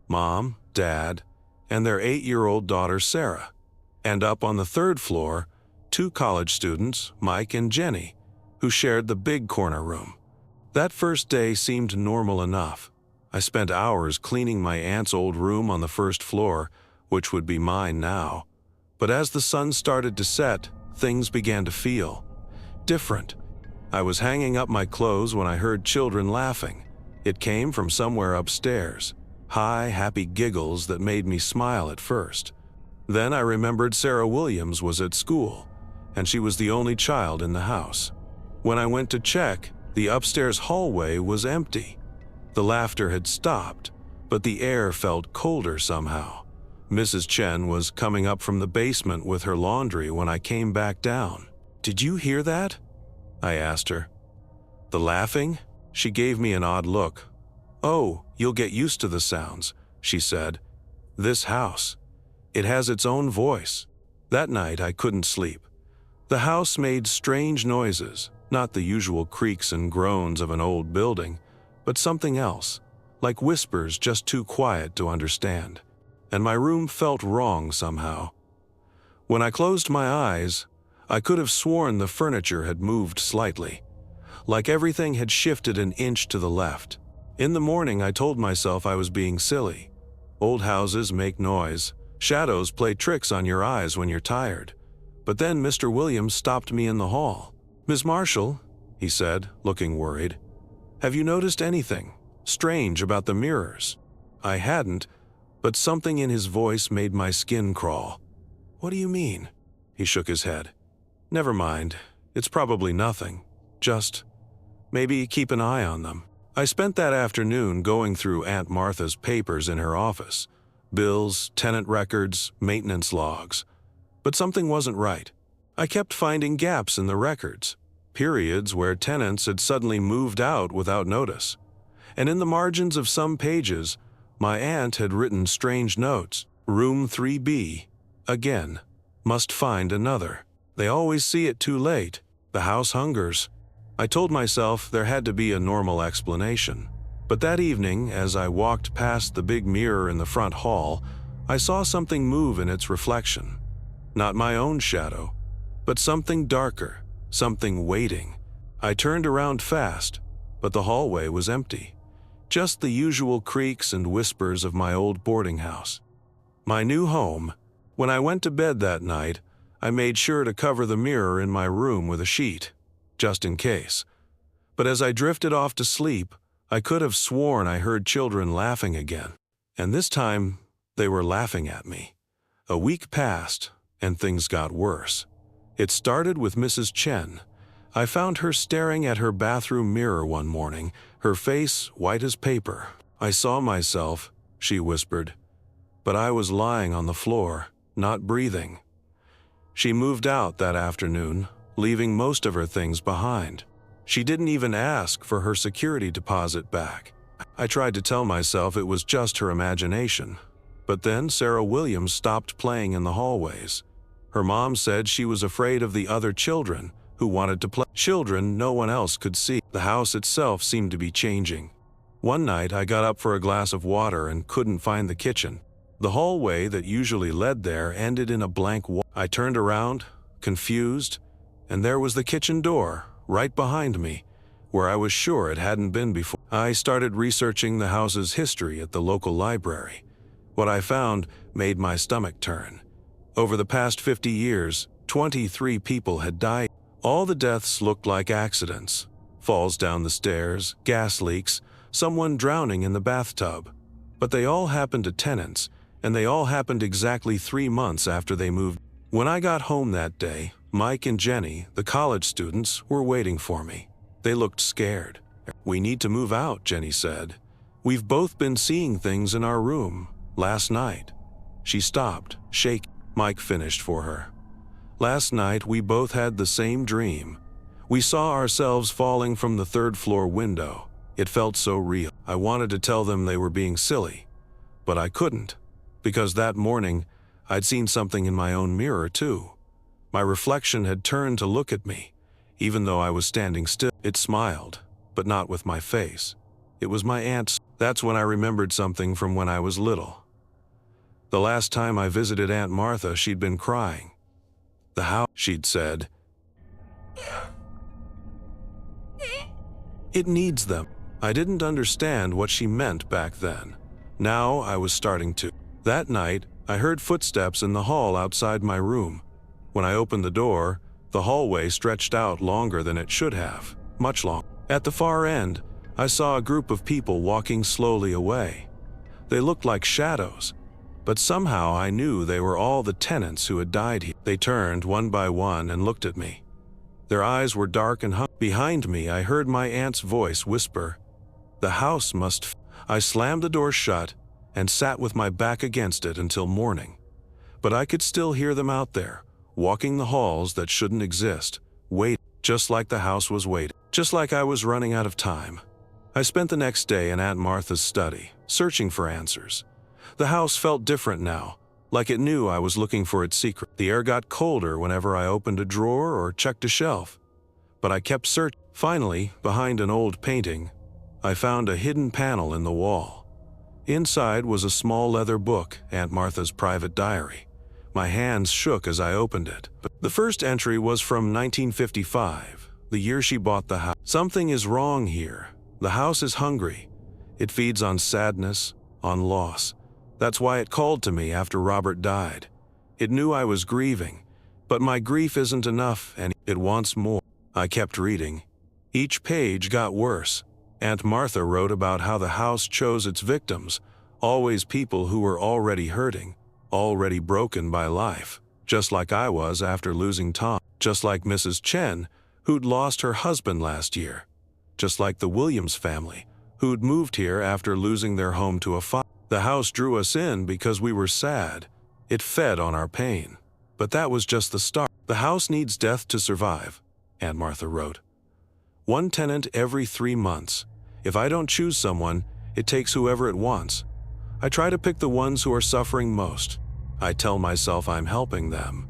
Mom, Dad, and their 8-year-old daughter Sarah. And up on the third floor, 2 college students, Mike and Jenny, who shared the big corner room. That first day seemed normal enough. I spent hours cleaning my aunt's old room on the first floor, which would be mine now. But as the sun started to set, things began to feel different. I was hanging up my clothes when I heard children laughing. It came from somewhere upstairs, high, happy giggles that made me smile at first. Then I remembered Sarah Williams was at school, and she was the only child in the house. When I went to check, the upstairs hallway was empty. The laughter had stopped, but the air felt colder somehow. Mrs. Chen was coming up from the basement with her laundry when I came back down. "Did you hear that?" I asked her. "The laughing?" She gave me an odd look. "Oh, you'll get used to the sounds," she said. "This house, it has its own voice." That night I couldn't sleep. The house made strange noises, not the usual creaks and groans of an old building, but something else, like whispers just too quiet to understand. And my room felt wrong somehow. When I closed my eyes, I could have sworn the furniture had moved slightly, like everything had shifted an inch to the left. In the morning, I told myself I was being silly. Old houses make noise. Shadows play tricks on your eyes when you're tired. But then Mr. Williams stopped me in the hall. "Miss Marshall," he said, looking worried, "have you noticed anything strange about the mirrors?" I hadn't, but something in his voice made my skin crawl. "What do you mean?" He shook his head. "Never mind. It's probably nothing. Just maybe keep an eye on them." I spent that afternoon going through Aunt Martha's papers in her office. Bills, tenant records, maintenance logs. But something wasn't right. I kept finding gaps in the records, periods where tenants had suddenly moved out without notice. And in the margins of some pages, my aunt had written strange notes. "Room 3B. Again. Must find another. They always see it too late. The house hungers." I told myself there had to be a normal explanation. But that evening, as I walked past the big mirror in the front hall, I saw something move in its reflection. Not my own shadow, but something darker, something waiting. I turned around fast, but the hallway was empty. Just the usual creaks and whispers of my old boarding house. My new home. When I went to bed that night, I made sure to cover the mirror in my room with a sheet, just in case. But as I drifted off to sleep, I could have sworn I heard children laughing again. And this time, they were laughing at me. A week passed, and things got worse. It started with Mrs. Chen. I found her staring at her bathroom mirror one morning, her face white as paper. "I saw myself," she whispered, "but I was lying on the floor, not breathing." She moved out that afternoon, leaving most of her things behind. She didn't even ask for her security deposit back. I tried to tell myself it was just her imagination. But then Sarah Williams stopped playing in the hallways. Her mom said she was afraid of the other children who wanted to play. Children no one else could see. The house itself seemed to be changing. One night I got up for a glass of water and couldn't find the kitchen. The hallway that usually led there ended in a blank wall. I turned around, confused, and there was the kitchen door, right behind me, where I was sure it hadn't been before. I started researching the house's history at the local library. What I found made my stomach turn. Over the past 50 years, 23 people had died. All the deaths looked like accidents. Falls down the stairs, gas leaks, someone drowning in the bathtub. But they all happened to tenants, and they all happened exactly 3 months after they moved. When I got home that day, Mike and Jenny, the college students, were waiting for me. They looked scared. "We need to move out," Jenny said. "We've both been seeing things in our room. Last night." She stopped, shaking. Mike finished for her. "Last night we both had the same dream. We saw ourselves falling from the third-floor window. It felt so real. I wanted to tell them they were being silly, but I couldn't, because that morning I'd seen something in my own mirror too. My reflection had turned to look at me, even though I was standing still. It smiled, but not with my face. It was my aunt's. That's when I remembered something from when I was little. The last time I visited Aunt Martha, she'd been crying. "The house," she'd said, "it needs them." I didn't understand what she meant back then. Now I was starting to. That night, I heard footsteps in the hall outside my room. When I opened the door, the hallway stretched out longer than it should have, much longer. At the far end, I saw a group of people walking slowly away. They looked like shadows, but somehow I knew they were all the tenants who had died here. They turned one by one and looked at me. Their eyes were dark and hungry. Behind me, I heard my aunt's voice whisper, "The house must." I slammed the door shut and sat with my back against it until morning. But I could still hear them out there, walking the halls that shouldn't exist, waiting, just like the house was waiting, just like I was running out of time. I spent the next day in Aunt Martha's study, searching for answers. The house felt different now, like it knew I was looking for its secret. The air got colder whenever I opened a drawer or checked a shelf. But I kept searching. Finally, behind an old painting, I found a hidden panel in the wall. Inside was a small leather book, Aunt Martha's private diary. My hands shook as I opened it. The first entry was from 1955, the year she bought the house. "Something is wrong here. The house is hungry. It feeds on sadness, on loss. That's why it called to me after Robert died. It knew I was grieving, but my grief isn't enough and it wants more." I kept reading. Each page got worse. Aunt Martha wrote about how the house chose its victims, always people who were already hurting, already broken by life, just like I was after losing Tom, just like Mrs. Chen, who'd lost her husband last year, just like the Williams family, who'd moved here after losing their home to a fire. The house drew us in because we were sad. It fed on our pain. But that was just the start. "The house needs death to survive," Aunt Martha wrote. "One tenant every 3 months. If I don't choose someone, it takes whoever it wants. I try to pick the ones who are suffering most. I tell myself I'm helping them,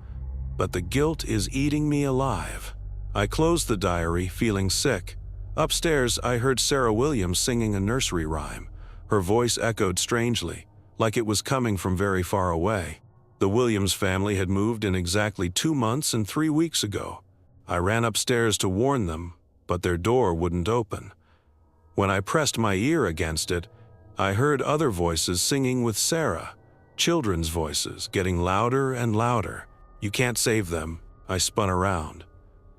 but the guilt is eating me alive. I closed the diary, feeling sick. Upstairs, I heard Sarah Williams singing a nursery rhyme. Her voice echoed strangely, like it was coming from very far away. The Williams family had moved in exactly 2 months and 3 weeks ago. I ran upstairs to warn them, but their door wouldn't open. When I pressed my ear against it, I heard other voices singing with Sarah, children's voices, getting louder and louder. "You can't save them." I spun around.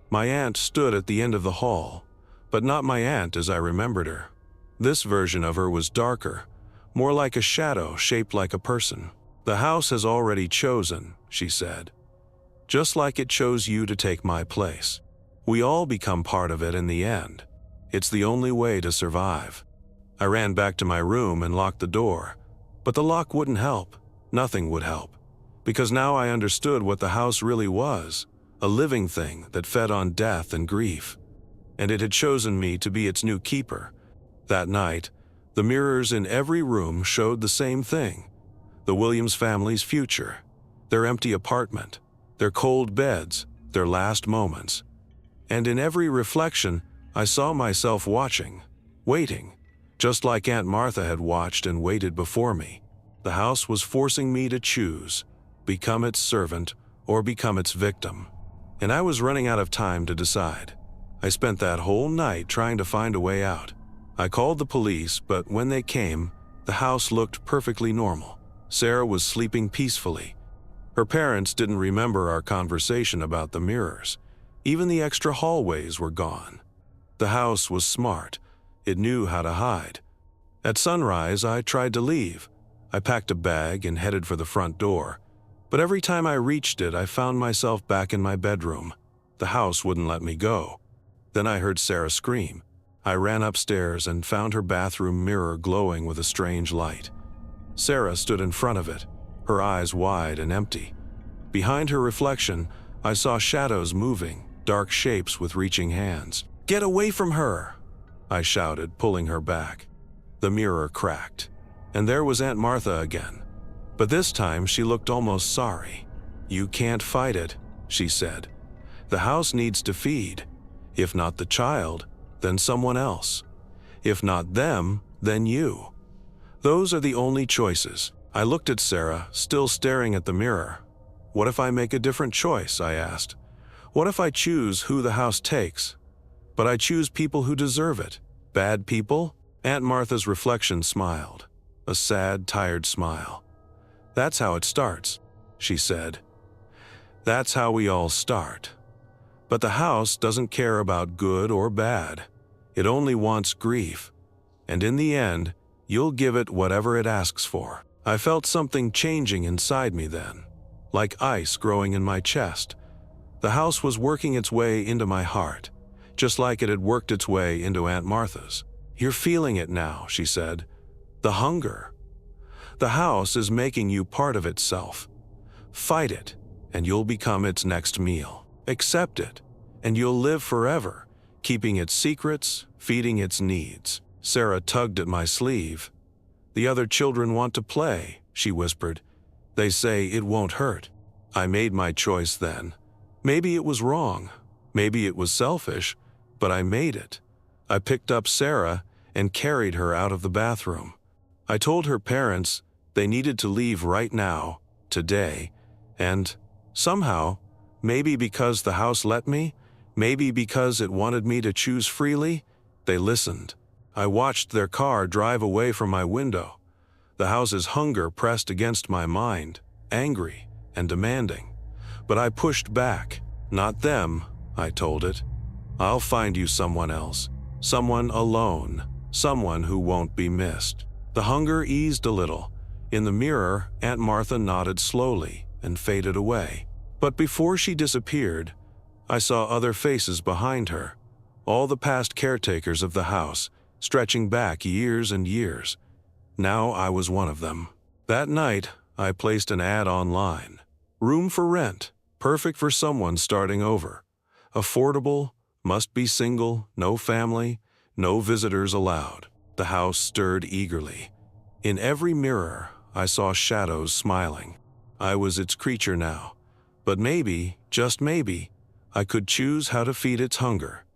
My aunt stood at the end of the hall, but not my aunt as I remembered her. This version of her was darker, more like a shadow shaped like a person. "The house has already chosen," she said. "Just like it chose you to take my place. We all become part of it in the end. It's the only way to survive." I ran back to my room and locked the door, but the lock wouldn't help. Nothing would help, because now I understood what the house really was, a living thing that fed on death and grief. And it had chosen me to be its new keeper. That night, the mirrors in every room showed the same thing: the Williams family's future, their empty apartment, their cold beds, their last moments. And in every reflection, I saw myself watching, waiting, just like Aunt Martha had watched and waited before me. The house was forcing me to choose, become its servant or become its victim. And I was running out of time to decide. I spent that whole night trying to find a way out. I called the police, but when they came, the house looked perfectly normal. Sarah was sleeping peacefully. Her parents didn't remember our conversation about the mirrors. Even the extra hallways were gone. The house was smart. It knew how to hide. At sunrise, I tried to leave. I packed a bag and headed for the front door. But every time I reached it, I found myself back in my bedroom. The house wouldn't let me go. Then I heard Sarah scream. I ran upstairs and found her bathroom mirror glowing with a strange light. Sarah stood in front of it, her eyes wide and empty. Behind her reflection, I saw shadows moving, dark shapes with reaching hands. "Get away from her!" I shouted, pulling her back. The mirror cracked, and there was Aunt Martha again. But this time she looked almost sorry. "You can't fight it," she said. "The house needs to feed. If not the child, then someone else. If not them, then you. Those are the only choices." I looked at Sarah, still staring at the mirror. "What if I make a different choice?" I asked. "What if I choose who the house takes? But I choose people who deserve it. Bad people?" Aunt Martha's reflection smiled, a sad, tired smile. "That's how it starts," she said. "That's how we all start. But the house doesn't care about good or bad. It only wants grief. And in the end, you'll give it whatever it asks for." I felt something changing inside me then, like ice growing in my chest. The house was working its way into my heart, just like it had worked its way into Aunt Martha's. "You're feeling it now," she said. "The hunger. The house is making you part of itself. Fight it, and you'll become its next meal. Accept it, and you'll live forever, keeping its secrets, feeding its needs." Sarah tugged at my sleeve. "The other children want to play," she whispered. "They say it won't hurt." I made my choice then. Maybe it was wrong. Maybe it was selfish, but I made it. I picked up Sarah and carried her out of the bathroom. I told her parents they needed to leave right now, today, and somehow, maybe because the house let me, maybe because it wanted me to choose freely, they listened. I watched their car drive away from my window. The house's hunger pressed against my mind, angry and demanding. But I pushed back. "Not them," I told it. "I'll find you someone else, someone alone, someone who won't be missed." The hunger eased a little. In the mirror, Aunt Martha nodded slowly and faded away. But before she disappeared, I saw other faces behind her, all the past caretakers of the house, stretching back years and years. Now I was one of them. That night, I placed an ad online. Room for rent, perfect for someone starting over. Affordable, must be single, no family, no visitors allowed. The house stirred eagerly. In every mirror, I saw shadows smiling. I was its creature now. But maybe, just maybe, I could choose how to feed its hunger.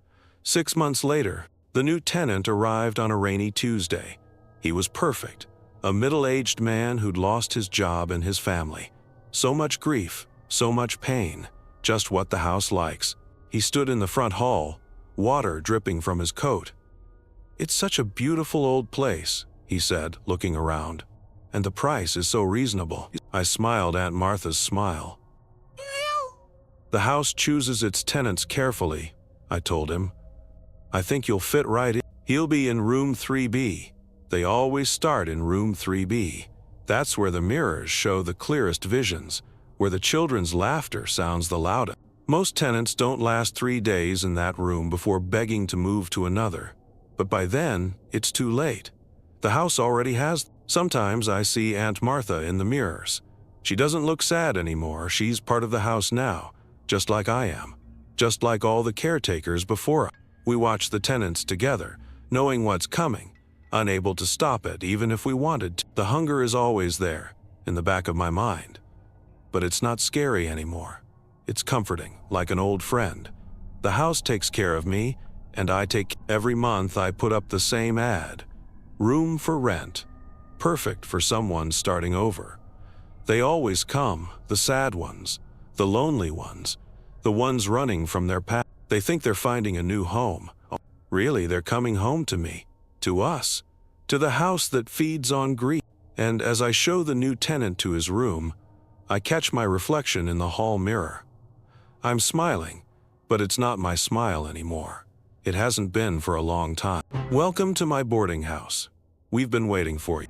6 months later, the new tenant arrived on a rainy Tuesday. He was perfect, a middle-aged man who'd lost his job and his family. So much grief, so much pain, just what the house likes. He stood in the front hall, water dripping from his coat. "It's such a beautiful old place," he said, looking around. "And the price is so reasonable." I smiled Aunt Martha's smile. "The house chooses its tenants carefully," I told him. "I think you'll fit right in. He'll be in room 3B. They always start in room 3B. That's where the mirrors show the clearest visions, where the children's laughter sounds the loudest. Most tenants don't last 3 days in that room before begging to move to another. But by then, it's too late. The house already has." Sometimes I see Aunt Martha in the mirrors. She doesn't look sad anymore. She's part of the house now, just like I am, just like all the caretakers before us. We watch the tenants together, knowing what's coming, unable to stop it even if we wanted to. The hunger is always there, in the back of my mind. But it's not scary anymore. It's comforting, like an old friend. The house takes care of me, and I take. Every month I put up the same ad. Room for rent. Perfect for someone starting over. They always come, the sad ones, the lonely ones, the ones running from their past. They think they're finding a new home. Really, they're coming home to me, to us, to the house that feeds on grief. And as I show the new tenant to his room, I catch my reflection in the hall mirror. I'm smiling, but it's not my smile anymore. It hasn't been for a long time. "Welcome to my boarding house. We've been waiting for you."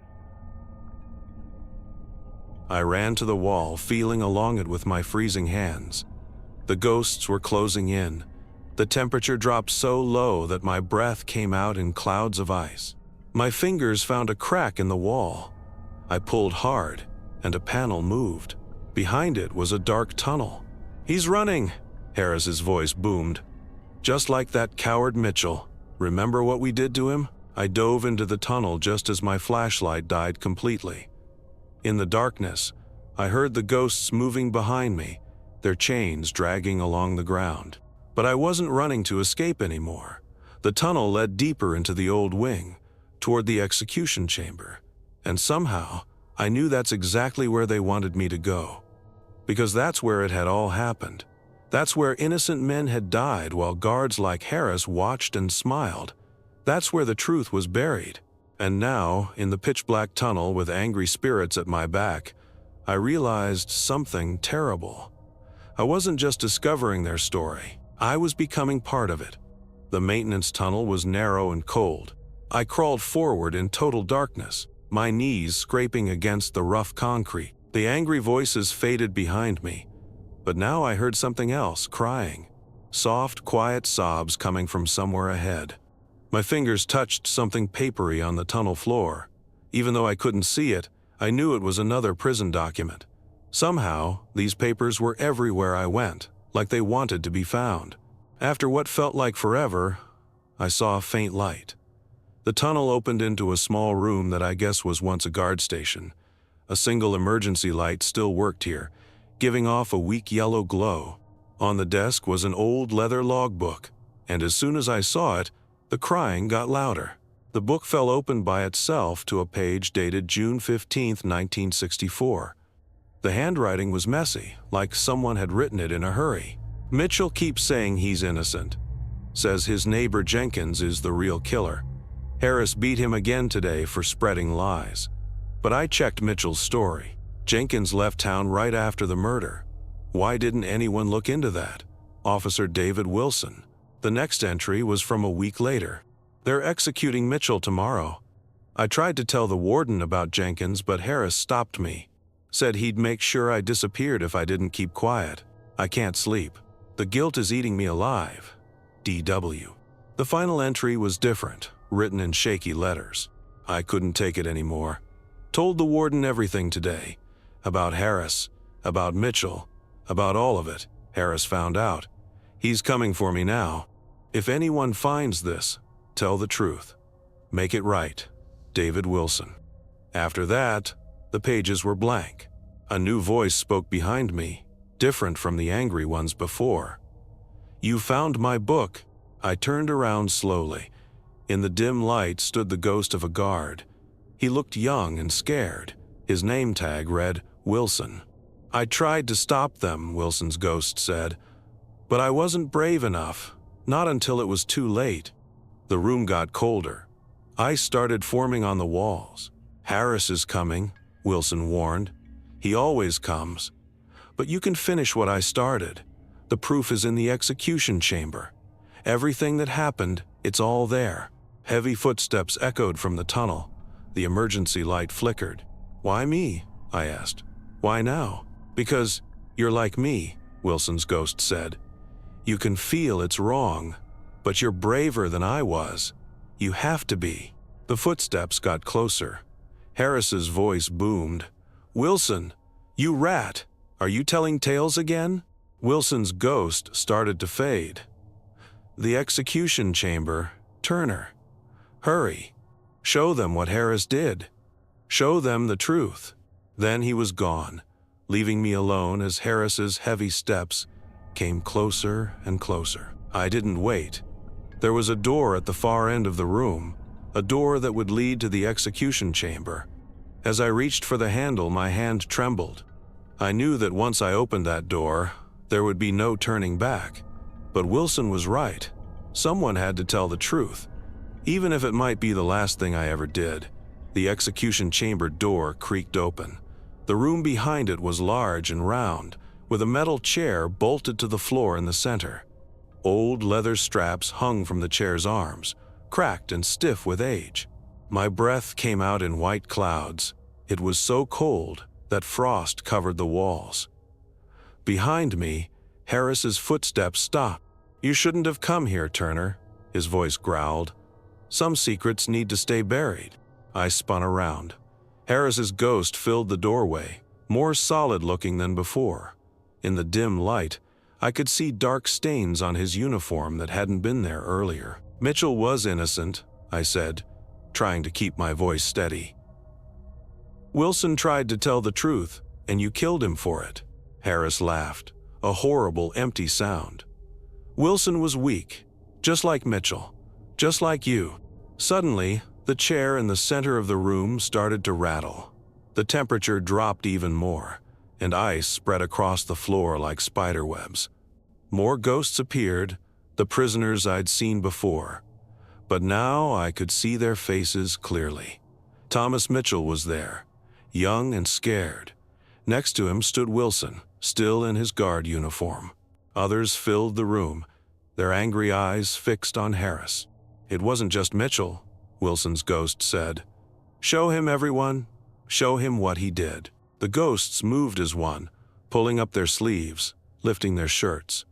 I ran to the wall, feeling along it with my freezing hands. The ghosts were closing in. The temperature dropped so low that my breath came out in clouds of ice. My fingers found a crack in the wall. I pulled hard, and a panel moved. Behind it was a dark tunnel. "He's running!" Harris's voice boomed. "Just like that coward Mitchell. Remember what we did to him?" I dove into the tunnel just as my flashlight died completely. In the darkness, I heard the ghosts moving behind me, their chains dragging along the ground. But I wasn't running to escape anymore. The tunnel led deeper into the old wing, toward the execution chamber. And somehow, I knew that's exactly where they wanted me to go. Because that's where it had all happened. That's where innocent men had died while guards like Harris watched and smiled. That's where the truth was buried. And now, in the pitch-black tunnel with angry spirits at my back, I realized something terrible. I wasn't just discovering their story. I was becoming part of it. The maintenance tunnel was narrow and cold. I crawled forward in total darkness, my knees scraping against the rough concrete. The angry voices faded behind me. But now I heard something else, crying. Soft, quiet sobs coming from somewhere ahead. My fingers touched something papery on the tunnel floor. Even though I couldn't see it, I knew it was another prison document. Somehow, these papers were everywhere I went, like they wanted to be found. After what felt like forever, I saw a faint light. The tunnel opened into a small room that I guess was once a guard station. A single emergency light still worked here, giving off a weak yellow glow. On the desk was an old leather logbook, and as soon as I saw it, the crying got louder. The book fell open by itself to a page dated June 15, 1964. The handwriting was messy, like someone had written it in a hurry. "Mitchell keeps saying he's innocent. Says his neighbor Jenkins is the real killer. Harris beat him again today for spreading lies. But I checked Mitchell's story. Jenkins left town right after the murder. Why didn't anyone look into that? Officer David Wilson. The next entry was from a week later. They're executing Mitchell tomorrow. I tried to tell the warden about Jenkins, but Harris stopped me. Said he'd make sure I disappeared if I didn't keep quiet. I can't sleep. The guilt is eating me alive. D.W." The final entry was different, written in shaky letters. I couldn't take it anymore. Told the warden everything today. About Harris, about Mitchell, about all of it. Harris found out. He's coming for me now. If anyone finds this, tell the truth. Make it right. David Wilson. After that, the pages were blank. A new voice spoke behind me, different from the angry ones before. "You found my book." I turned around slowly. In the dim light stood the ghost of a guard. He looked young and scared. His name tag read Wilson. "I tried to stop them," Wilson's ghost said, "but I wasn't brave enough. Not until it was too late." The room got colder. Ice started forming on the walls. "Harris is coming," Wilson warned. "He always comes. But you can finish what I started. The proof is in the execution chamber. Everything that happened, it's all there." Heavy footsteps echoed from the tunnel. The emergency light flickered. "Why me?" I asked. "Why now?" "Because you're like me," Wilson's ghost said. "You can feel it's wrong, but you're braver than I was. You have to be." The footsteps got closer. Harris's voice boomed. "Wilson, you rat, are you telling tales again?" Wilson's ghost started to fade. "The execution chamber, Turner. Hurry. Show them what Harris did. Show them the truth." Then he was gone, leaving me alone as Harris's heavy steps came closer and closer. I didn't wait. There was a door at the far end of the room, a door that would lead to the execution chamber. As I reached for the handle, my hand trembled. I knew that once I opened that door, there would be no turning back. But Wilson was right. Someone had to tell the truth. Even if it might be the last thing I ever did. The execution chamber door creaked open. The room behind it was large and round, with a metal chair bolted to the floor in the center. Old leather straps hung from the chair's arms, cracked and stiff with age. My breath came out in white clouds. It was so cold that frost covered the walls. Behind me, Harris's footsteps stopped. "You shouldn't have come here, Turner," his voice growled. "Some secrets need to stay buried." I spun around. Harris's ghost filled the doorway, more solid-looking than before. In the dim light, I could see dark stains on his uniform that hadn't been there earlier. "Mitchell was innocent," I said, trying to keep my voice steady. "Wilson tried to tell the truth, and you killed him for it." Harris laughed, a horrible, empty sound. "Wilson was weak, just like Mitchell, just like you." Suddenly, the chair in the center of the room started to rattle. The temperature dropped even more, and ice spread across the floor like spiderwebs. More ghosts appeared, the prisoners I'd seen before. But now I could see their faces clearly. Thomas Mitchell was there, young and scared. Next to him stood Wilson, still in his guard uniform. Others filled the room, their angry eyes fixed on Harris. "It wasn't just Mitchell," Wilson's ghost said. "Show him, everyone. Show him what he did." The ghosts moved as one, pulling up their sleeves, lifting their shirts.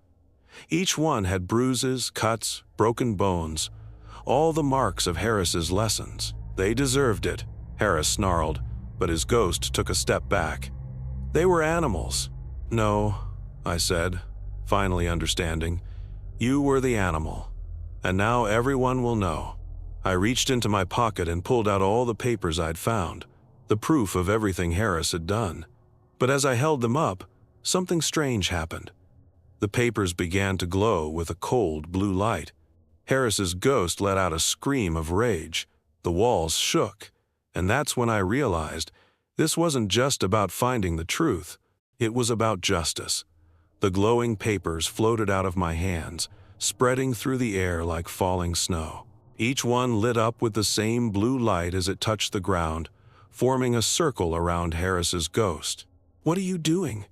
Each one had bruises, cuts, broken bones, all the marks of Harris's lessons. "They deserved it," Harris snarled, but his ghost took a step back. "They were animals." "No," I said, finally understanding. "You were the animal. And now everyone will know." I reached into my pocket and pulled out all the papers I'd found, the proof of everything Harris had done. But as I held them up, something strange happened. The papers began to glow with a cold blue light. Harris's ghost let out a scream of rage. The walls shook, and that's when I realized this wasn't just about finding the truth. It was about justice. The glowing papers floated out of my hands, spreading through the air like falling snow. Each one lit up with the same blue light as it touched the ground, forming a circle around Harris's ghost. "What are you doing?"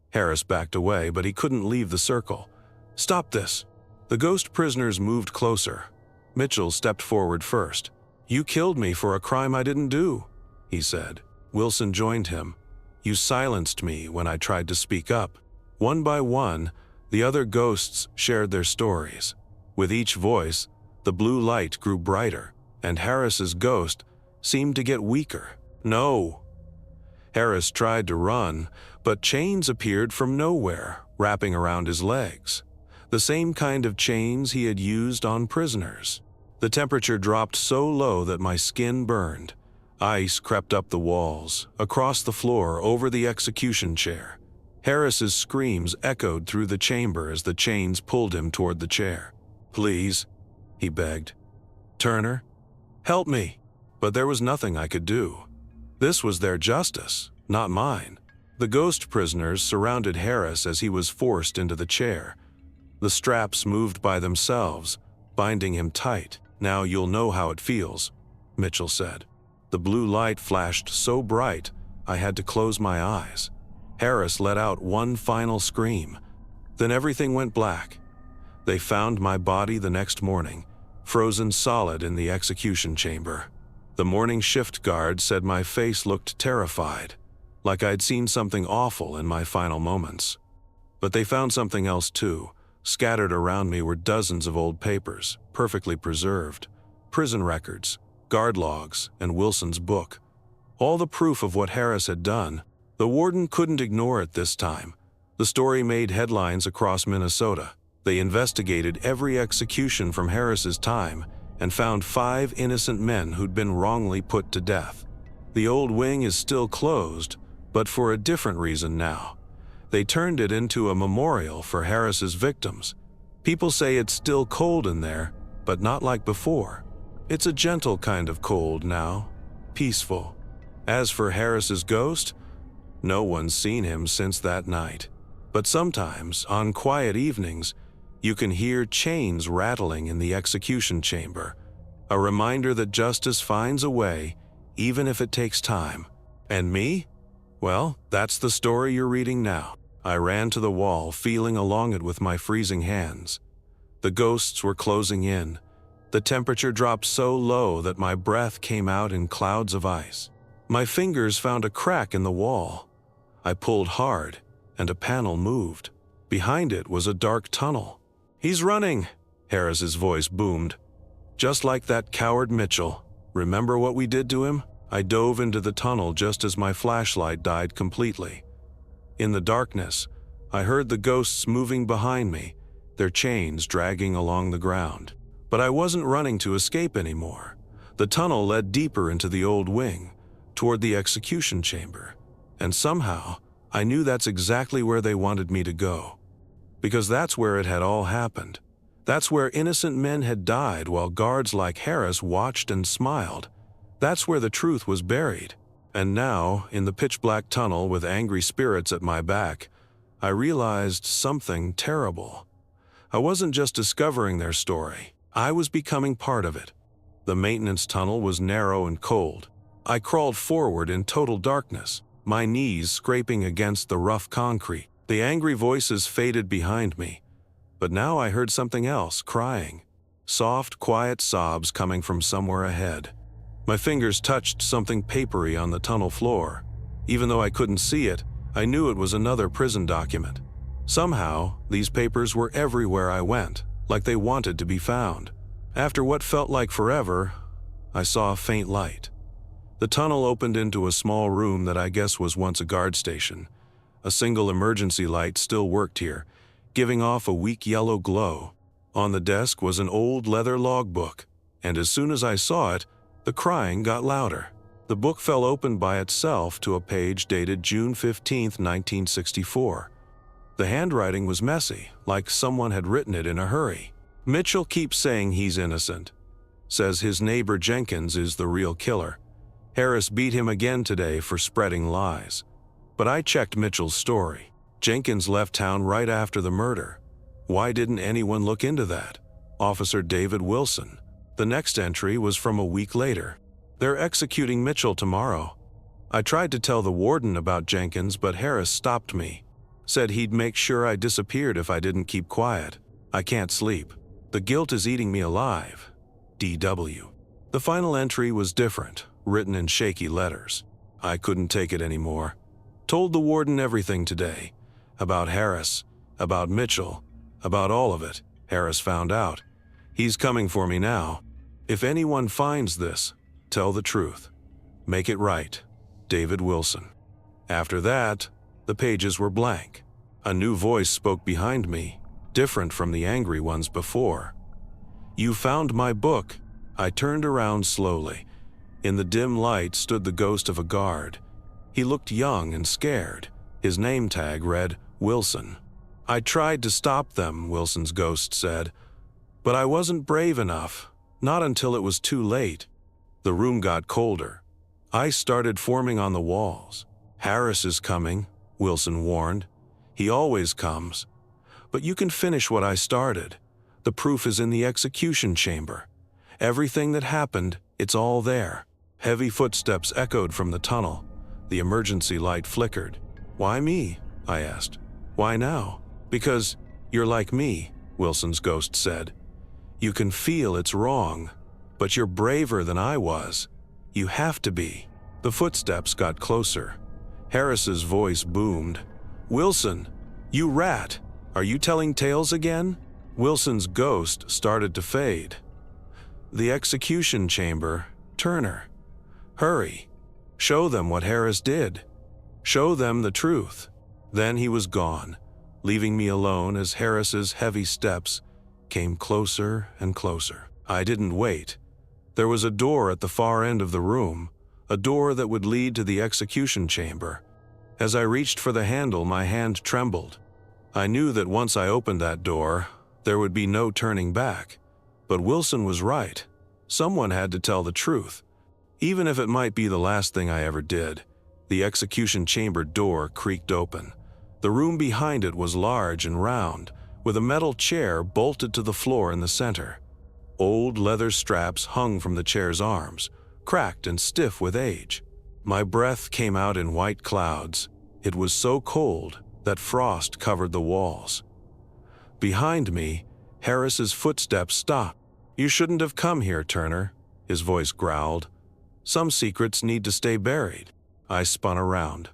Harris backed away, but he couldn't leave the circle. "Stop this." The ghost prisoners moved closer. Mitchell stepped forward first. "You killed me for a crime I didn't do," he said. Wilson joined him. "You silenced me when I tried to speak up." One by one, the other ghosts shared their stories. With each voice, the blue light grew brighter, and Harris's ghost seemed to get weaker. "No." Harris tried to run, but chains appeared from nowhere, wrapping around his legs. The same kind of chains he had used on prisoners. The temperature dropped so low that my skin burned. Ice crept up the walls, across the floor, over the execution chair. Harris's screams echoed through the chamber as the chains pulled him toward the chair. "Please," he begged. "Turner, help me." But there was nothing I could do. This was their justice, not mine. The ghost prisoners surrounded Harris as he was forced into the chair. The straps moved by themselves, binding him tight. "Now you'll know how it feels," Mitchell said. The blue light flashed so bright, I had to close my eyes. Harris let out one final scream. Then everything went black. They found my body the next morning, frozen solid in the execution chamber. The morning shift guard said my face looked terrified, like I'd seen something awful in my final moments. But they found something else too. Scattered around me were dozens of old papers, perfectly preserved. Prison records, guard logs, and Wilson's book. All the proof of what Harris had done. The warden couldn't ignore it this time. The story made headlines across Minnesota. They investigated every execution from Harris's time and found 5 innocent men who'd been wrongly put to death. The old wing is still closed, but for a different reason now. They turned it into a memorial for Harris's victims. People say it's still cold in there, but not like before. It's a gentle kind of cold now, peaceful. As for Harris's ghost, no one's seen him since that night. But sometimes, on quiet evenings, you can hear chains rattling in the execution chamber, a reminder that justice finds a way, even if it takes time. And me? Well, that's the story you're reading now. I ran to the wall, feeling along it with my freezing hands. The ghosts were closing in. The temperature dropped so low that my breath came out in clouds of ice. My fingers found a crack in the wall. I pulled hard, and a panel moved. Behind it was a dark tunnel. "He's running," Harris's voice boomed. "Just like that coward Mitchell. Remember what we did to him?" I dove into the tunnel just as my flashlight died completely. In the darkness, I heard the ghosts moving behind me, their chains dragging along the ground. But I wasn't running to escape anymore. The tunnel led deeper into the old wing, toward the execution chamber. And somehow, I knew that's exactly where they wanted me to go. Because that's where it had all happened. That's where innocent men had died while guards like Harris watched and smiled. That's where the truth was buried. And now, in the pitch-black tunnel with angry spirits at my back, I realized something terrible. I wasn't just discovering their story. I was becoming part of it. The maintenance tunnel was narrow and cold. I crawled forward in total darkness, my knees scraping against the rough concrete. The angry voices faded behind me. But now I heard something else, crying. Soft, quiet sobs coming from somewhere ahead. My fingers touched something papery on the tunnel floor. Even though I couldn't see it, I knew it was another prison document. Somehow, these papers were everywhere I went, like they wanted to be found. After what felt like forever, I saw a faint light. The tunnel opened into a small room that I guess was once a guard station. A single emergency light still worked here, giving off a weak yellow glow. On the desk was an old leather logbook, and as soon as I saw it, the crying got louder. The book fell open by itself to a page dated June 15, 1964. The handwriting was messy, like someone had written it in a hurry. "Mitchell keeps saying he's innocent. Says his neighbor Jenkins is the real killer. Harris beat him again today for spreading lies. But I checked Mitchell's story. Jenkins left town right after the murder. Why didn't anyone look into that? Officer David Wilson. The next entry was from a week later. They're executing Mitchell tomorrow. I tried to tell the warden about Jenkins, but Harris stopped me. Said he'd make sure I disappeared if I didn't keep quiet. I can't sleep. The guilt is eating me alive. D.W." The final entry was different, written in shaky letters. I couldn't take it anymore. Told the warden everything today. About Harris, about Mitchell, about all of it. Harris found out. He's coming for me now. If anyone finds this, tell the truth. Make it right. David Wilson. After that, the pages were blank. A new voice spoke behind me, different from the angry ones before. "You found my book." I turned around slowly. In the dim light stood the ghost of a guard. He looked young and scared, His name tag read Wilson. "I tried to stop them," Wilson's ghost said, "but I wasn't brave enough, not until it was too late." The room got colder. Ice started forming on the walls. "Harris is coming," Wilson warned. "He always comes. But you can finish what I started. The proof is in the execution chamber. Everything that happened, it's all there." Heavy footsteps echoed from the tunnel. The emergency light flickered. "Why me?" I asked. "Why now?" "Because you're like me," Wilson's ghost said. "You can feel it's wrong, but you're braver than I was. You have to be." The footsteps got closer. Harris's voice boomed. "Wilson, you rat, are you telling tales again?" Wilson's ghost started to fade. "The execution chamber, Turner. Hurry. Show them what Harris did. Show them the truth." Then he was gone, leaving me alone as Harris's heavy steps came closer and closer. I didn't wait. There was a door at the far end of the room, a door that would lead to the execution chamber. As I reached for the handle, my hand trembled. I knew that once I opened that door, there would be no turning back. But Wilson was right. Someone had to tell the truth. Even if it might be the last thing I ever did. The execution chamber door creaked open. The room behind it was large and round, with a metal chair bolted to the floor in the center. Old leather straps hung from the chair's arms, cracked and stiff with age. My breath came out in white clouds. It was so cold that frost covered the walls. Behind me, Harris's footsteps stopped. "You shouldn't have come here, Turner," his voice growled. "Some secrets need to stay buried." I spun around.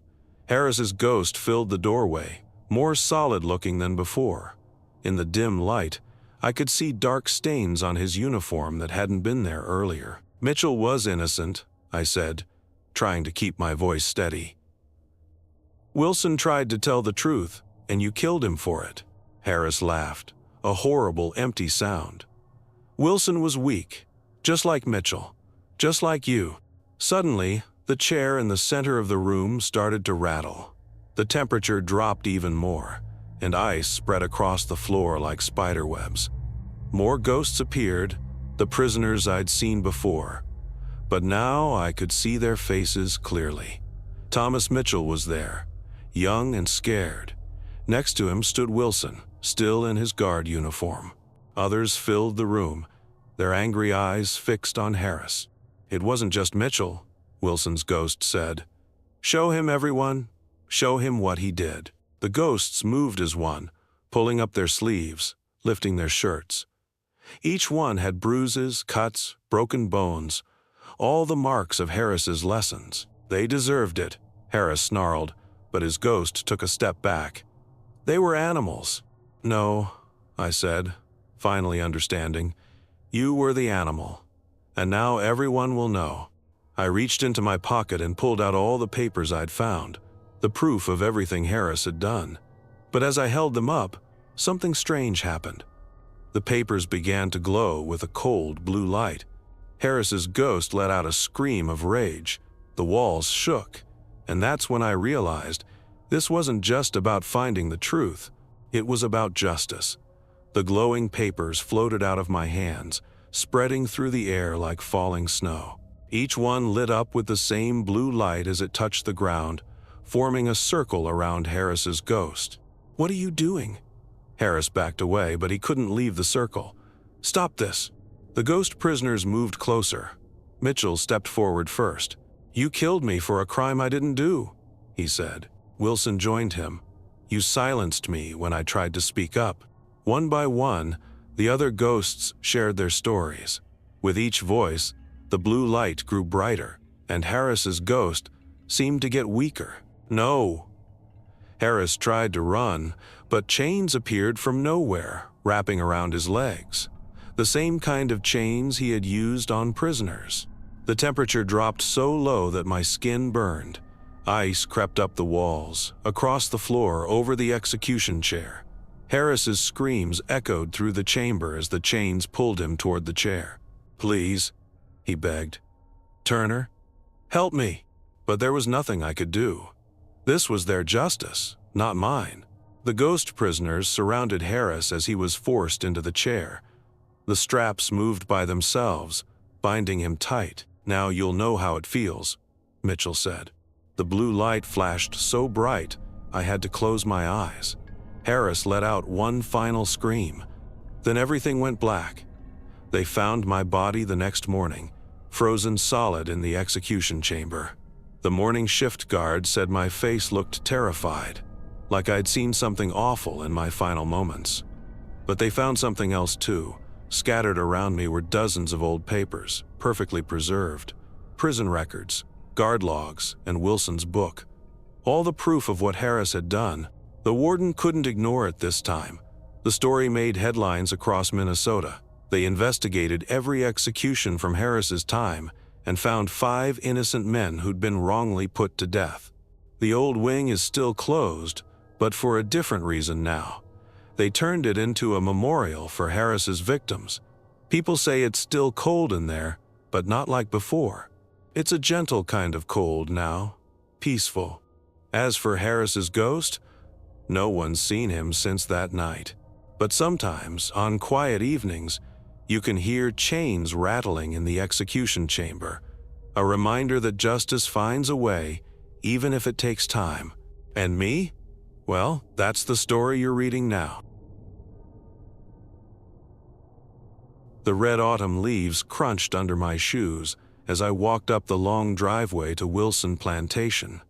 Harris's ghost filled the doorway, more solid-looking than before. In the dim light, I could see dark stains on his uniform that hadn't been there earlier. "Mitchell was innocent," I said, trying to keep my voice steady. "Wilson tried to tell the truth, and you killed him for it." Harris laughed, a horrible, empty sound. "Wilson was weak, just like Mitchell, just like you." Suddenly, the chair in the center of the room started to rattle. The temperature dropped even more, and ice spread across the floor like spiderwebs. More ghosts appeared, the prisoners I'd seen before. But now I could see their faces clearly. Thomas Mitchell was there, young and scared. Next to him stood Wilson, still in his guard uniform. Others filled the room, their angry eyes fixed on Harris. "It wasn't just Mitchell," Wilson's ghost said. "Show him, everyone. Show him what he did." The ghosts moved as one, pulling up their sleeves, lifting their shirts. Each one had bruises, cuts, broken bones, all the marks of Harris's lessons. "They deserved it," Harris snarled, but his ghost took a step back. "They were animals." "No," I said, finally understanding. "You were the animal. And now everyone will know." I reached into my pocket and pulled out all the papers I'd found, the proof of everything Harris had done. But as I held them up, something strange happened. The papers began to glow with a cold blue light. Harris's ghost let out a scream of rage. The walls shook, and that's when I realized this wasn't just about finding the truth. It was about justice. The glowing papers floated out of my hands, spreading through the air like falling snow. Each one lit up with the same blue light as it touched the ground, forming a circle around Harris's ghost. "What are you doing?" Harris backed away, but he couldn't leave the circle. "Stop this." The ghost prisoners moved closer. Mitchell stepped forward first. "You killed me for a crime I didn't do," he said. Wilson joined him. "You silenced me when I tried to speak up." One by one, the other ghosts shared their stories. With each voice, the blue light grew brighter, and Harris's ghost seemed to get weaker. "No." Harris tried to run, but chains appeared from nowhere, wrapping around his legs. The same kind of chains he had used on prisoners. The temperature dropped so low that my skin burned. Ice crept up the walls, across the floor, over the execution chair. Harris's screams echoed through the chamber as the chains pulled him toward the chair. "Please," he begged. "Turner, help me." But there was nothing I could do. This was their justice, not mine. The ghost prisoners surrounded Harris as he was forced into the chair. The straps moved by themselves, binding him tight. "Now you'll know how it feels," Mitchell said. The blue light flashed so bright, I had to close my eyes. Harris let out one final scream. Then everything went black. They found my body the next morning, frozen solid in the execution chamber. The morning shift guard said my face looked terrified, like I'd seen something awful in my final moments. But they found something else too. Scattered around me were dozens of old papers, perfectly preserved. Prison records, guard logs, and Wilson's book. All the proof of what Harris had done. The warden couldn't ignore it this time. The story made headlines across Minnesota. They investigated every execution from Harris's time and found 5 innocent men who'd been wrongly put to death. The old wing is still closed, but for a different reason now. They turned it into a memorial for Harris's victims. People say it's still cold in there, but not like before. It's a gentle kind of cold now, peaceful. As for Harris's ghost, no one's seen him since that night. But sometimes, on quiet evenings, you can hear chains rattling in the execution chamber, a reminder that justice finds a way, even if it takes time. And me? Well, that's the story you're reading now. The red autumn leaves crunched under my shoes as I walked up the long driveway to Wilson Plantation.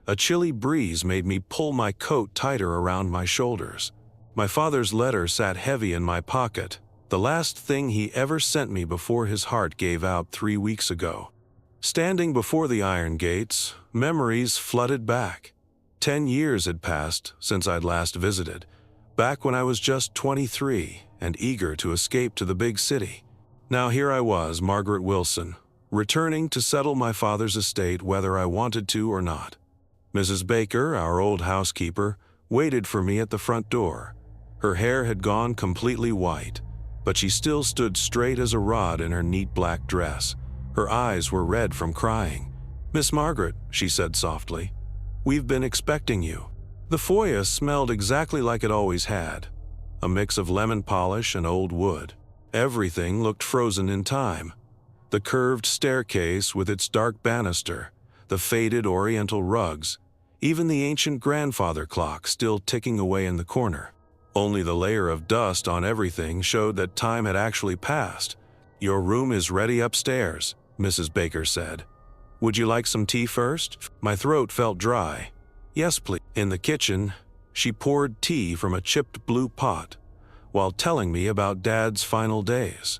A chilly breeze made me pull my coat tighter around my shoulders. My father's letter sat heavy in my pocket, the last thing he ever sent me before his heart gave out 3 weeks ago. Standing before the iron gates, memories flooded back. 10 years had passed since I'd last visited, back when I was just 23 and eager to escape to the big city. Now here I was, Margaret Wilson, returning to settle my father's estate whether I wanted to or not. Mrs. Baker, our old housekeeper, waited for me at the front door. Her hair had gone completely white, but she still stood straight as a rod in her neat black dress. Her eyes were red from crying. "Miss Margaret," she said softly, "we've been expecting you." The foyer smelled exactly like it always had, a mix of lemon polish and old wood. Everything looked frozen in time. The curved staircase with its dark banister, the faded oriental rugs, even the ancient grandfather clock still ticking away in the corner. Only the layer of dust on everything showed that time had actually passed. "Your room is ready upstairs," Mrs. Baker said. "Would you like some tea first?" My throat felt dry. "Yes, please." In the kitchen, she poured tea from a chipped blue pot, while telling me about Dad's final days.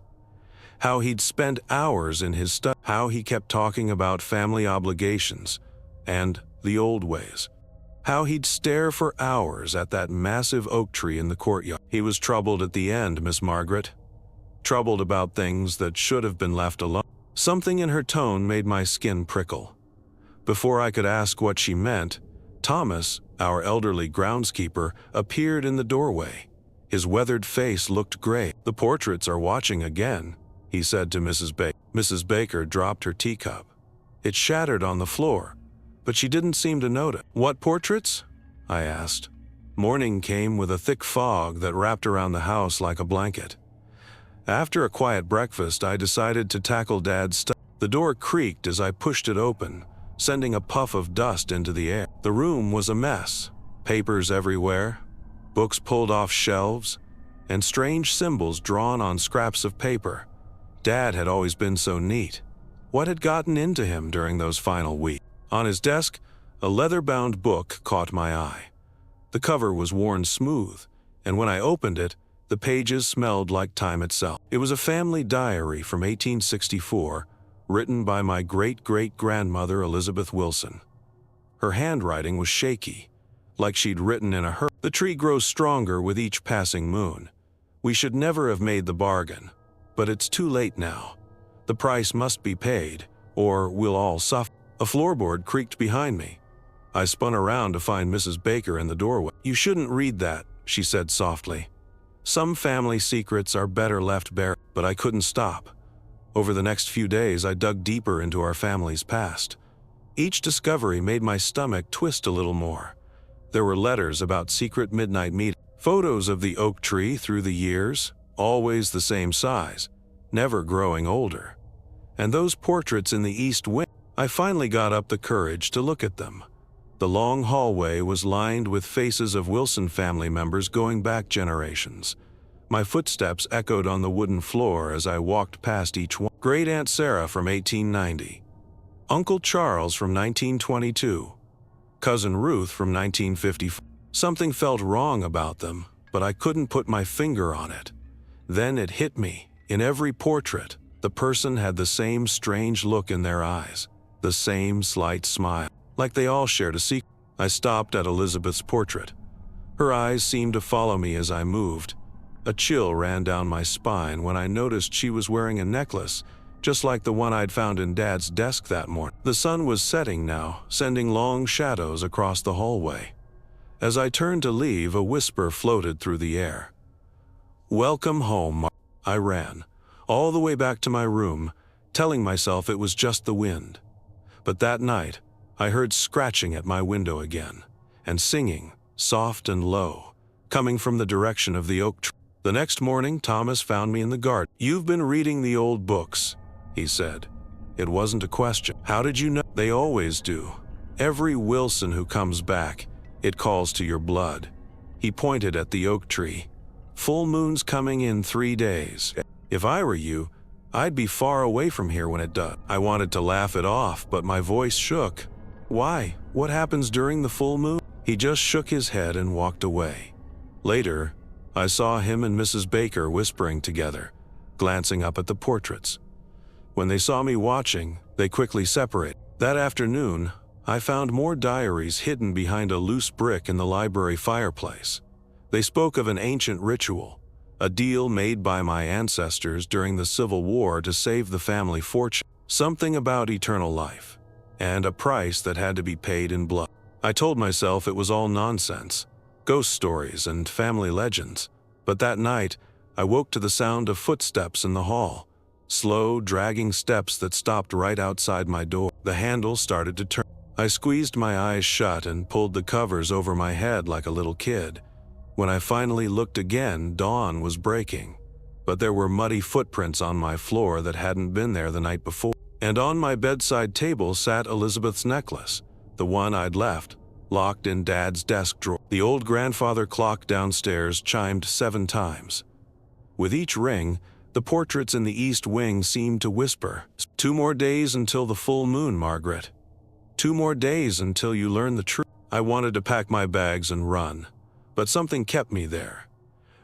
How he'd spent hours in his study, how he kept talking about family obligations and the old ways. How he'd stare for hours at that massive oak tree in the courtyard. He was troubled at the end, Miss Margaret. Troubled about things that should have been left alone. Something in her tone made my skin prickle. Before I could ask what she meant, Thomas, our elderly groundskeeper, appeared in the doorway. His weathered face looked gray. "The portraits are watching again," he said to Mrs. Baker. Mrs. Baker dropped her teacup. It shattered on the floor, but she didn't seem to notice. "What portraits?" I asked. Morning came with a thick fog that wrapped around the house like a blanket. After a quiet breakfast, I decided to tackle Dad's stuff. The door creaked as I pushed it open, sending a puff of dust into the air. The room was a mess. Papers everywhere, books pulled off shelves, and strange symbols drawn on scraps of paper. Dad had always been so neat. What had gotten into him during those final weeks? On his desk, a leather-bound book caught my eye. The cover was worn smooth, and when I opened it, the pages smelled like time itself. It was a family diary from 1864, written by my great-great-grandmother Elizabeth Wilson. Her handwriting was shaky, like she'd written in a hurry. "The tree grows stronger with each passing moon. We should never have made the bargain, but it's too late now. The price must be paid, or we'll all suffer." A floorboard creaked behind me. I spun around to find Mrs. Baker in the doorway. "You shouldn't read that," she said softly. "Some family secrets are better left buried." But I couldn't stop. Over the next few days, I dug deeper into our family's past. Each discovery made my stomach twist a little more. There were letters about secret midnight meetings, photos of the oak tree through the years, always the same size, never growing older. And those portraits in the east wing. I finally got up the courage to look at them. The long hallway was lined with faces of Wilson family members going back generations. My footsteps echoed on the wooden floor as I walked past each one. Great Aunt Sarah from 1890. Uncle Charles from 1922. Cousin Ruth from 1954. Something felt wrong about them, but I couldn't put my finger on it. Then it hit me. In every portrait, the person had the same strange look in their eyes, the same slight smile, like they all shared a secret. I stopped at Elizabeth's portrait. Her eyes seemed to follow me as I moved. A chill ran down my spine when I noticed she was wearing a necklace, just like the one I'd found in Dad's desk that morning. The sun was setting now, sending long shadows across the hallway. As I turned to leave, a whisper floated through the air. "Welcome home." I ran, all the way back to my room, telling myself it was just the wind. But that night, I heard scratching at my window again, and singing, soft and low, coming from the direction of the oak tree. The next morning, Thomas found me in the garden. "You've been reading the old books," he said. It wasn't a question. "How did you know?" "They always do. Every Wilson who comes back, it calls to your blood." He pointed at the oak tree. "Full moon's coming in 3 days. If I were you, I'd be far away from here when it does." I wanted to laugh it off, but my voice shook. "Why? What happens during the full moon?" He just shook his head and walked away. Later, I saw him and Mrs. Baker whispering together, glancing up at the portraits. When they saw me watching, they quickly separated. That afternoon, I found more diaries hidden behind a loose brick in the library fireplace. They spoke of an ancient ritual, a deal made by my ancestors during the Civil War to save the family fortune, something about eternal life, and a price that had to be paid in blood. I told myself it was all nonsense, ghost stories and family legends, but that night, I woke to the sound of footsteps in the hall, slow, dragging steps that stopped right outside my door. The handle started to turn. I squeezed my eyes shut and pulled the covers over my head like a little kid. When I finally looked again, dawn was breaking, but there were muddy footprints on my floor that hadn't been there the night before. And on my bedside table sat Elizabeth's necklace, the one I'd left, locked in Dad's desk drawer. The old grandfather clock downstairs chimed 7 times. With each ring, the portraits in the east wing seemed to whisper, "2 more days until the full moon, Margaret. 2 more days until you learn the truth." I wanted to pack my bags and run, but something kept me there.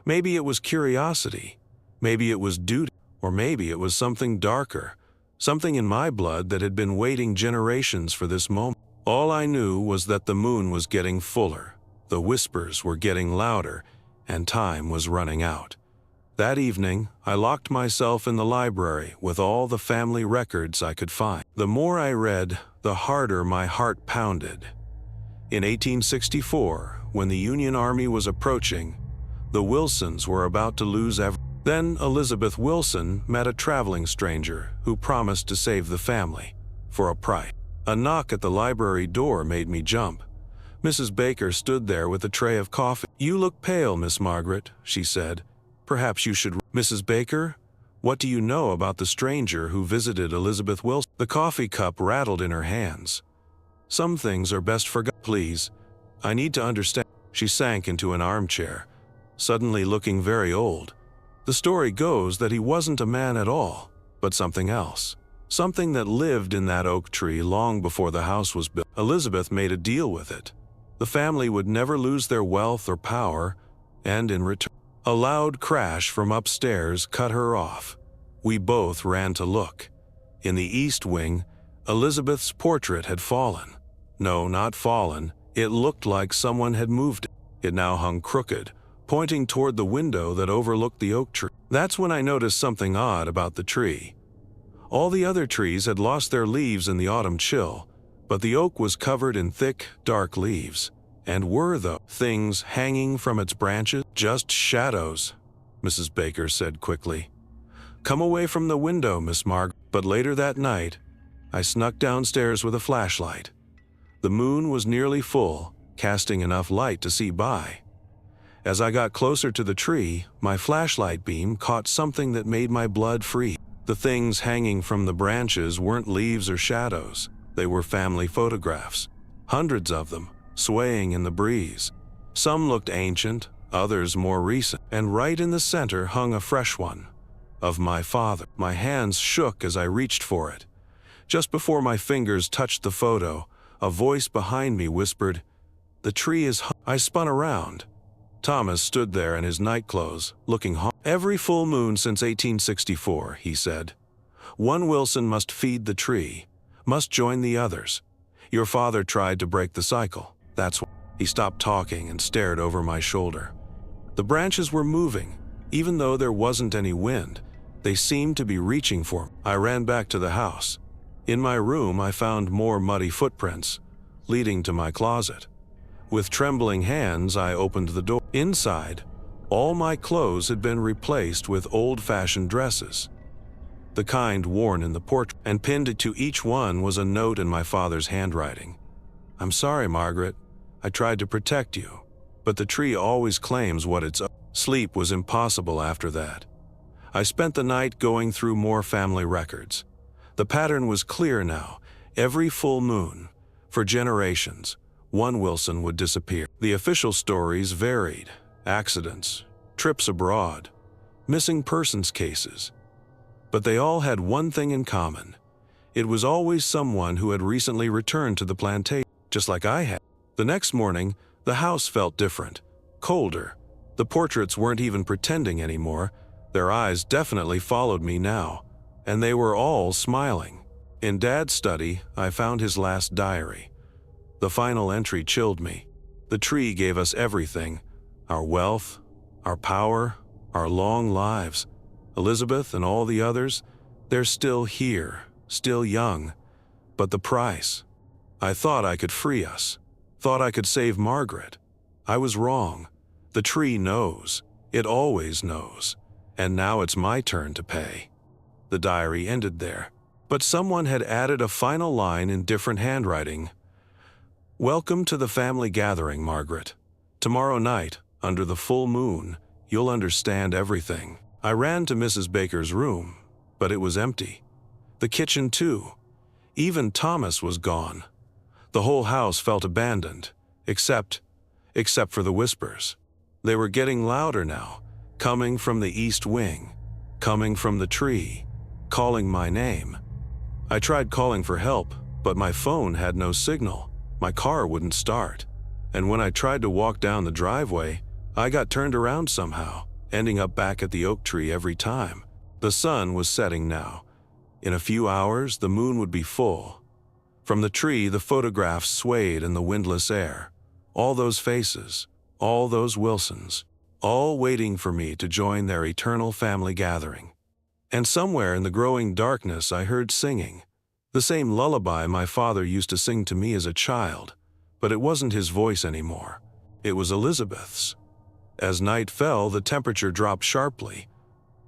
Maybe it was curiosity, maybe it was duty, or maybe it was something darker, something in my blood that had been waiting generations for this moment. All I knew was that the moon was getting fuller, the whispers were getting louder, and time was running out. That evening, I locked myself in the library with all the family records I could find. The more I read, the harder my heart pounded. In 1864, when the Union Army was approaching, the Wilsons were about to lose everything. Then Elizabeth Wilson met a traveling stranger who promised to save the family, for a price. A knock at the library door made me jump. Mrs. Baker stood there with a tray of coffee. "You look pale, Miss Margaret," she said. "Perhaps you should—" "Mrs. Baker, what do you know about the stranger who visited Elizabeth Wilson?" The coffee cup rattled in her hands. "Some things are best forgotten. Please, I need to understand." She sank into an armchair, suddenly looking very old. The story goes that he wasn't a man at all, but something else. Something that lived in that oak tree long before the house was built. Elizabeth made a deal with it. The family would never lose their wealth or power, and in return, a loud crash from upstairs cut her off. We both ran to look. In the east wing, Elizabeth's portrait had fallen. No, not fallen. It looked like someone had moved it. It now hung crooked, pointing toward the window that overlooked the oak tree. That's when I noticed something odd about the tree. All the other trees had lost their leaves in the autumn chill, but the oak was covered in thick, dark leaves. And were the things hanging from its branches? "Just shadows," Mrs. Baker said quickly. "Come away from the window, Miss Margaret." But later that night, I snuck downstairs with a flashlight. The moon was nearly full, casting enough light to see by. As I got closer to the tree, my flashlight beam caught something that made my blood freeze. The things hanging from the branches weren't leaves or shadows. They were family photographs. Hundreds of them, swaying in the breeze. Some looked ancient, others more recent, and right in the center hung a fresh one, of my father. My hands shook as I reached for it. Just before my fingers touched the photo, a voice behind me whispered, "The tree is hung." I spun around. Thomas stood there in his nightclothes, looking hard. "Every full moon since 1864, he said. One Wilson must feed the tree, must join the others. Your father tried to break the cycle. That's why." He stopped talking and stared over my shoulder. The branches were moving, even though there wasn't any wind. They seemed to be reaching for me. I ran back to the house. In my room, I found more muddy footprints, leading to my closet. With trembling hands, I opened the door. Inside, all my clothes had been replaced with old-fashioned dresses, the kind worn in the portrait, and pinned to each one was a note in my father's handwriting. "I'm sorry, Margaret. I tried to protect you, but the tree always claims what it's owed." Sleep was impossible after that. I spent the night going through more family records. The pattern was clear now. Every full moon, for generations, one Wilson would disappear. The official stories varied: accidents, trips abroad, missing persons cases. But they all had one thing in common. It was always someone who had recently returned to the plantation, just like I had. The next morning, the house felt different, colder. The portraits weren't even pretending anymore. Their eyes definitely followed me now, and they were all smiling. In Dad's study, I found his last diary. The final entry chilled me. The tree gave us everything: our wealth, our power, our long lives. Elizabeth and all the others, they're still here, still young. But the price. I thought I could free us. Thought I could save Margaret. I was wrong. The tree knows. It always knows. And now it's my turn to pay. The diary ended there. But someone had added a final line in different handwriting. "Welcome to the family gathering, Margaret. Tomorrow night, under the full moon, you'll understand everything." I ran to Mrs. Baker's room, but it was empty. The kitchen too. Even Thomas was gone. The whole house felt abandoned, except for the whispers. They were getting louder now, coming from the east wing, coming from the tree, calling my name. I tried calling for help, but my phone had no signal. My car wouldn't start. And when I tried to walk down the driveway, I got turned around somehow, ending up back at the oak tree every time. The sun was setting now. In a few hours, the moon would be full. From the tree, the photographs swayed in the windless air. All those faces, all those Wilsons, all waiting for me to join their eternal family gathering. And somewhere in the growing darkness, I heard singing. The same lullaby my father used to sing to me as a child, but it wasn't his voice anymore. It was Elizabeth's. As night fell, the temperature dropped sharply.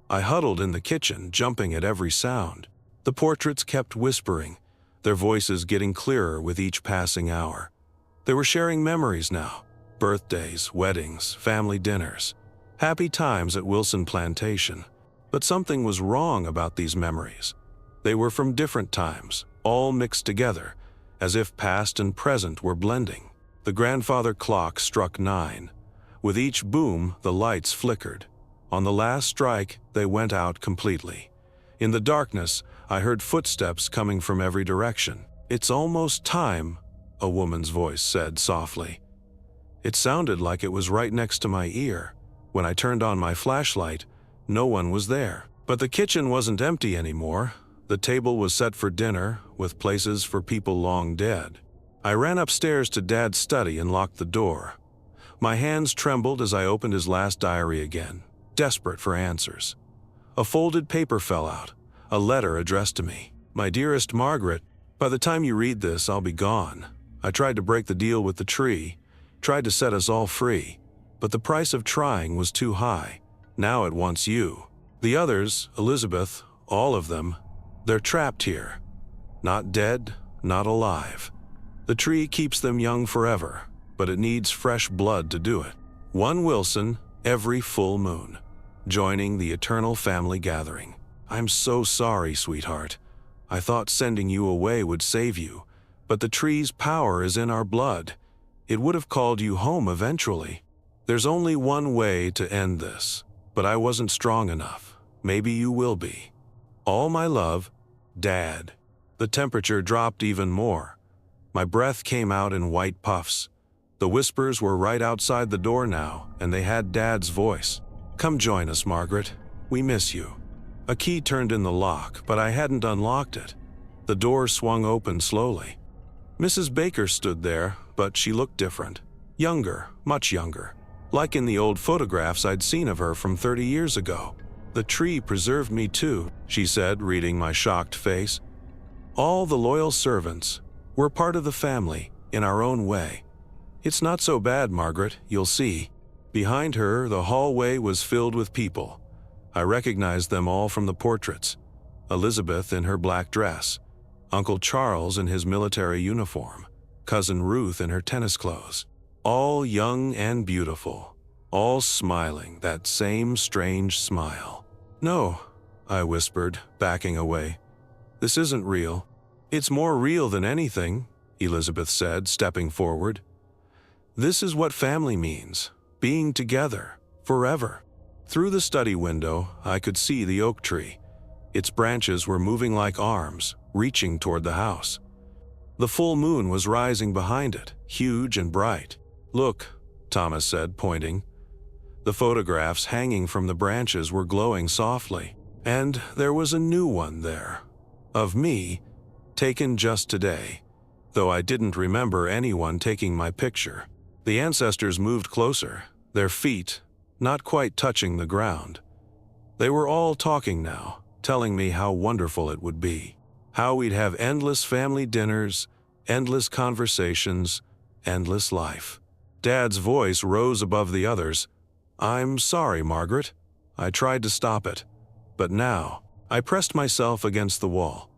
I huddled in the kitchen, jumping at every sound. The portraits kept whispering, their voices getting clearer with each passing hour. They were sharing memories now: birthdays, weddings, family dinners, happy times at Wilson Plantation. But something was wrong about these memories. They were from different times, all mixed together, as if past and present were blending. The grandfather clock struck 9. With each boom, the lights flickered. On the last strike, they went out completely. In the darkness, I heard footsteps coming from every direction. "It's almost time," a woman's voice said softly. It sounded like it was right next to my ear. When I turned on my flashlight, no one was there. But the kitchen wasn't empty anymore. The table was set for dinner, with places for people long dead. I ran upstairs to Dad's study and locked the door. My hands trembled as I opened his last diary again, desperate for answers. A folded paper fell out, a letter addressed to me. "My dearest Margaret, by the time you read this, I'll be gone. I tried to break the deal with the tree, tried to set us all free, but the price of trying was too high. Now it wants you. The others, Elizabeth, all of them, they're trapped here. Not dead, not alive. The tree keeps them young forever, but it needs fresh blood to do it. One Wilson every full moon, joining the eternal family gathering. I'm so sorry, sweetheart. I thought sending you away would save you, but the tree's power is in our blood. It would have called you home eventually. There's only one way to end this, but I wasn't strong enough. Maybe you will be. All my love, Dad. The temperature dropped even more. My breath came out in white puffs. The whispers were right outside the door now, and they had Dad's voice. Come join us, Margaret. We miss you. A key turned in the lock, but I hadn't unlocked it. The door swung open slowly. Mrs. Baker stood there, but she looked different. Younger, much younger. Like in the old photographs I'd seen of her from 30 years ago. The tree preserved me too, she said, reading my shocked face. All the loyal servants. We're part of the family, in our own way. It's not so bad, Margaret, you'll see. Behind her, the hallway was filled with people. I recognized them all from the portraits. Elizabeth in her black dress, Uncle Charles in his military uniform, Cousin Ruth in her tennis clothes. All young and beautiful, all smiling that same strange smile. No, I whispered, backing away. This isn't real. It's more real than anything, Elizabeth said, stepping forward. This is what family means, being together, forever. Through the study window, I could see the oak tree. Its branches were moving like arms, reaching toward the house. The full moon was rising behind it, huge and bright. Look, Thomas said, pointing. The photographs hanging from the branches were glowing softly, and there was a new one there, of me, taken just today, though I didn't remember anyone taking my picture. The ancestors moved closer, their feet not quite touching the ground. They were all talking now, telling me how wonderful it would be, how we'd have endless family dinners, endless conversations, endless life. Dad's voice rose above the others. I'm sorry, Margaret. I tried to stop it, but now I pressed myself against the wall.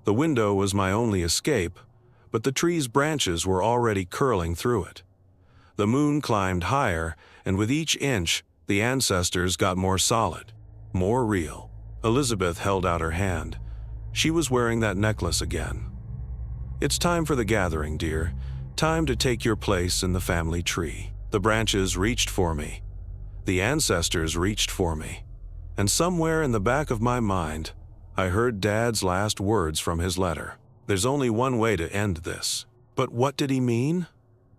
The window was my only escape, but the tree's branches were already curling through it. The moon climbed higher, and with each inch, the ancestors got more solid, more real. Elizabeth held out her hand. She was wearing that necklace again. It's time for the gathering, dear. Time to take your place in the family tree. The branches reached for me. The ancestors reached for me. And somewhere in the back of my mind, I heard Dad's last words from his letter. There's only one way to end this. But what did he mean?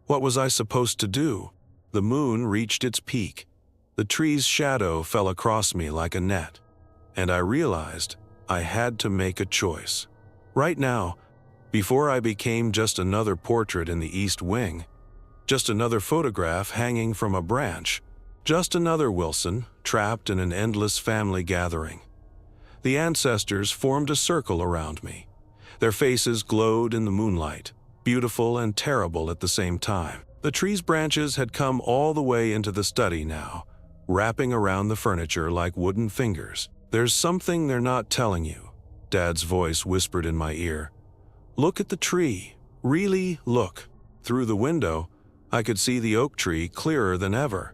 What was I supposed to do? The moon reached its peak. The tree's shadow fell across me like a net. And I realized I had to make a choice. Right now, before I became just another portrait in the East Wing, just another photograph hanging from a branch, just another Wilson trapped in an endless family gathering. The ancestors formed a circle around me. Their faces glowed in the moonlight, beautiful and terrible at the same time. The tree's branches had come all the way into the study now, wrapping around the furniture like wooden fingers. There's something they're not telling you, Dad's voice whispered in my ear. Look at the tree. Really look. Through the window, I could see the oak tree clearer than ever.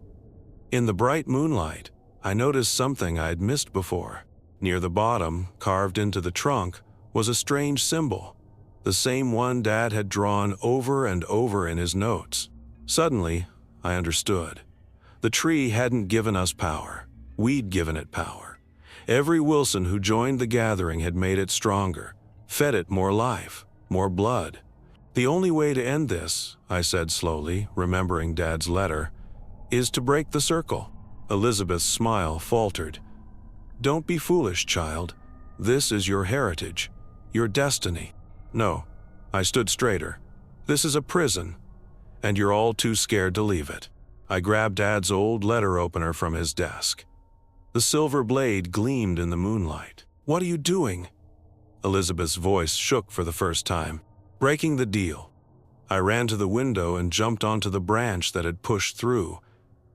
In the bright moonlight, I noticed something I'd missed before. Near the bottom, carved into the trunk, was a strange symbol, the same one Dad had drawn over and over in his notes. Suddenly, I understood. The tree hadn't given us power. We'd given it power. Every Wilson who joined the gathering had made it stronger, fed it more life, more blood. The only way to end this, I said slowly, remembering Dad's letter, is to break the circle. Elizabeth's smile faltered. Don't be foolish, child. This is your heritage, your destiny. No, I stood straighter. This is a prison, and you're all too scared to leave it. I grabbed Dad's old letter opener from his desk. The silver blade gleamed in the moonlight. What are you doing? Elizabeth's voice shook for the first time. Breaking the deal. I ran to the window and jumped onto the branch that had pushed through.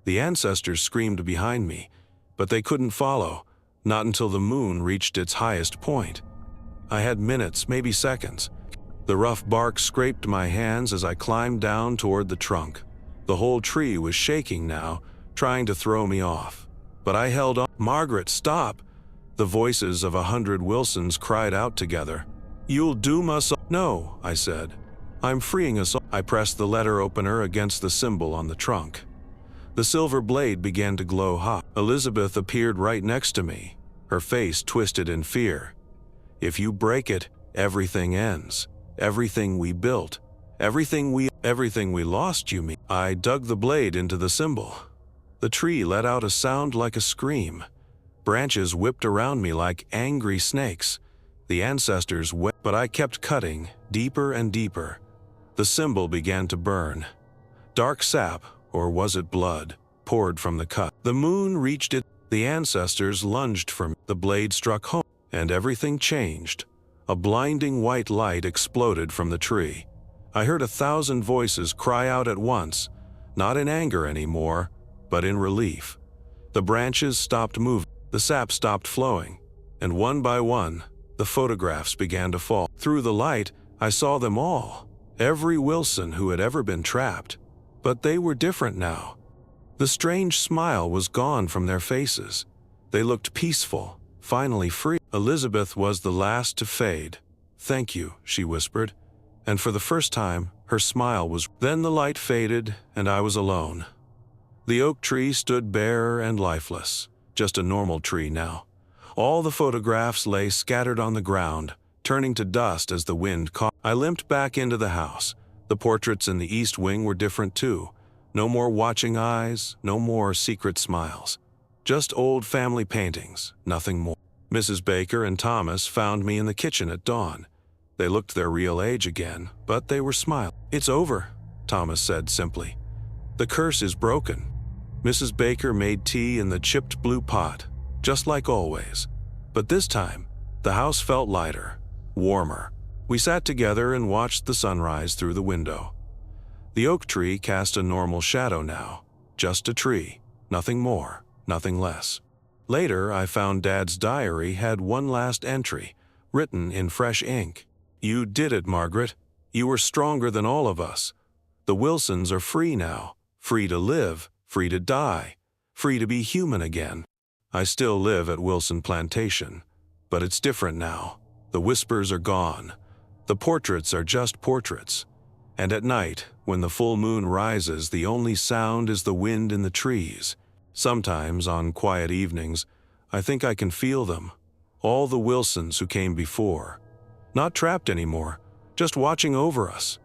The ancestors screamed behind me, but they couldn't follow, not until the moon reached its highest point. I had minutes, maybe seconds. The rough bark scraped my hands as I climbed down toward the trunk. The whole tree was shaking now, trying to throw me off. But I held on. "Margaret, stop!" The voices of 100 Wilsons cried out together. "You'll doom us all." "No," I said. "I'm freeing us all." I pressed the letter opener against the symbol on the trunk. The silver blade began to glow hot. Elizabeth appeared right next to me, her face twisted in fear. "If you break it, everything ends. Everything we built. Everything we lost, you mean?" I dug the blade into the symbol. The tree let out a sound like a scream. Branches whipped around me like angry snakes. The ancestors wept, but I kept cutting, deeper and deeper. The symbol began to burn. Dark sap, or was it blood, poured from the cut. The moon reached it. The ancestors lunged for me. The blade struck home, and everything changed. A blinding white light exploded from the tree. I heard 1,000 voices cry out at once, not in anger anymore, but in relief. The branches stopped moving, the sap stopped flowing, and one by one, the photographs began to fall. Through the light, I saw them all, every Wilson who had ever been trapped. But they were different now. The strange smile was gone from their faces. They looked peaceful, finally free. Elizabeth was the last to fade. "Thank you," she whispered, and for the first time, her smile was. Then the light faded, and I was alone. The oak tree stood bare and lifeless, just a normal tree now. All the photographs lay scattered on the ground, turning to dust as the wind caught. I limped back into the house. The portraits in the east wing were different too. No more watching eyes, no more secret smiles. Just old family paintings, nothing more. Mrs. Baker and Thomas found me in the kitchen at dawn. They looked their real age again, but they were smiling. "It's over," Thomas said simply. "The curse is broken." Mrs. Baker made tea in the chipped blue pot, just like always. But this time, the house felt lighter, warmer. We sat together and watched the sunrise through the window. The oak tree cast a normal shadow now, just a tree, nothing more, nothing less. Later, I found Dad's diary had one last entry, written in fresh ink. "You did it, Margaret. You were stronger than all of us. The Wilsons are free now, free to live, free to die, free to be human again. I still live at Wilson Plantation, but it's different now. The whispers are gone. The portraits are just portraits. And at night, when the full moon rises, the only sound is the wind in the trees. Sometimes, on quiet evenings, I think I can feel them. All the Wilsons who came before. Not trapped anymore, just watching over us.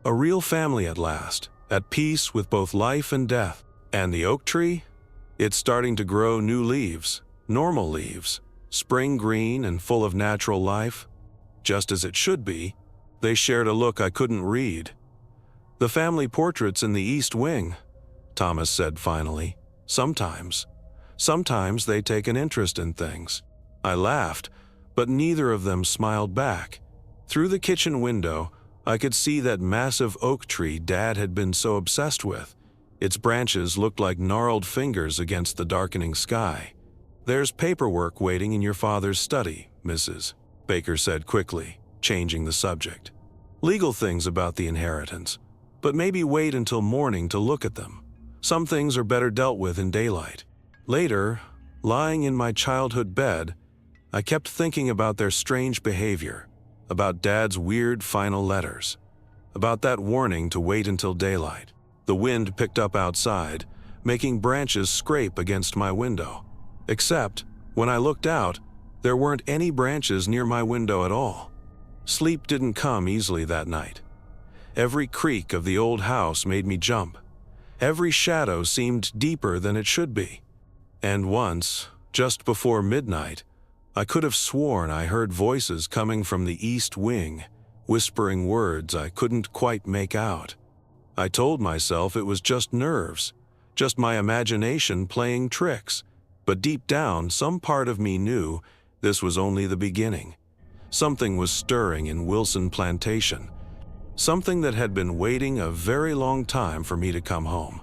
A real family at last, at peace with both life and death. And the oak tree? It's starting to grow new leaves, normal leaves, spring green and full of natural life. Just as it should be. They shared a look I couldn't read. "The family portraits in the east wing," Thomas said finally. Sometimes they take an interest in things." I laughed, but neither of them smiled back. Through the kitchen window, I could see that massive oak tree Dad had been so obsessed with. Its branches looked like gnarled fingers against the darkening sky. "There's paperwork waiting in your father's study, Mrs. Baker said quickly, changing the subject. "Legal things about the inheritance, but maybe wait until morning to look at them. Some things are better dealt with in daylight." Later, lying in my childhood bed, I kept thinking about their strange behavior, about Dad's weird final letters, about that warning to wait until daylight. The wind picked up outside, making branches scrape against my window. Except, when I looked out, there weren't any branches near my window at all. Sleep didn't come easily that night. Every creak of the old house made me jump. Every shadow seemed deeper than it should be. And once, just before midnight, I could have sworn I heard voices coming from the east wing, whispering words I couldn't quite make out. I told myself it was just nerves, just my imagination playing tricks. But deep down, some part of me knew this was only the beginning. Something was stirring in Wilson Plantation. Something that had been waiting a very long time for me to come home.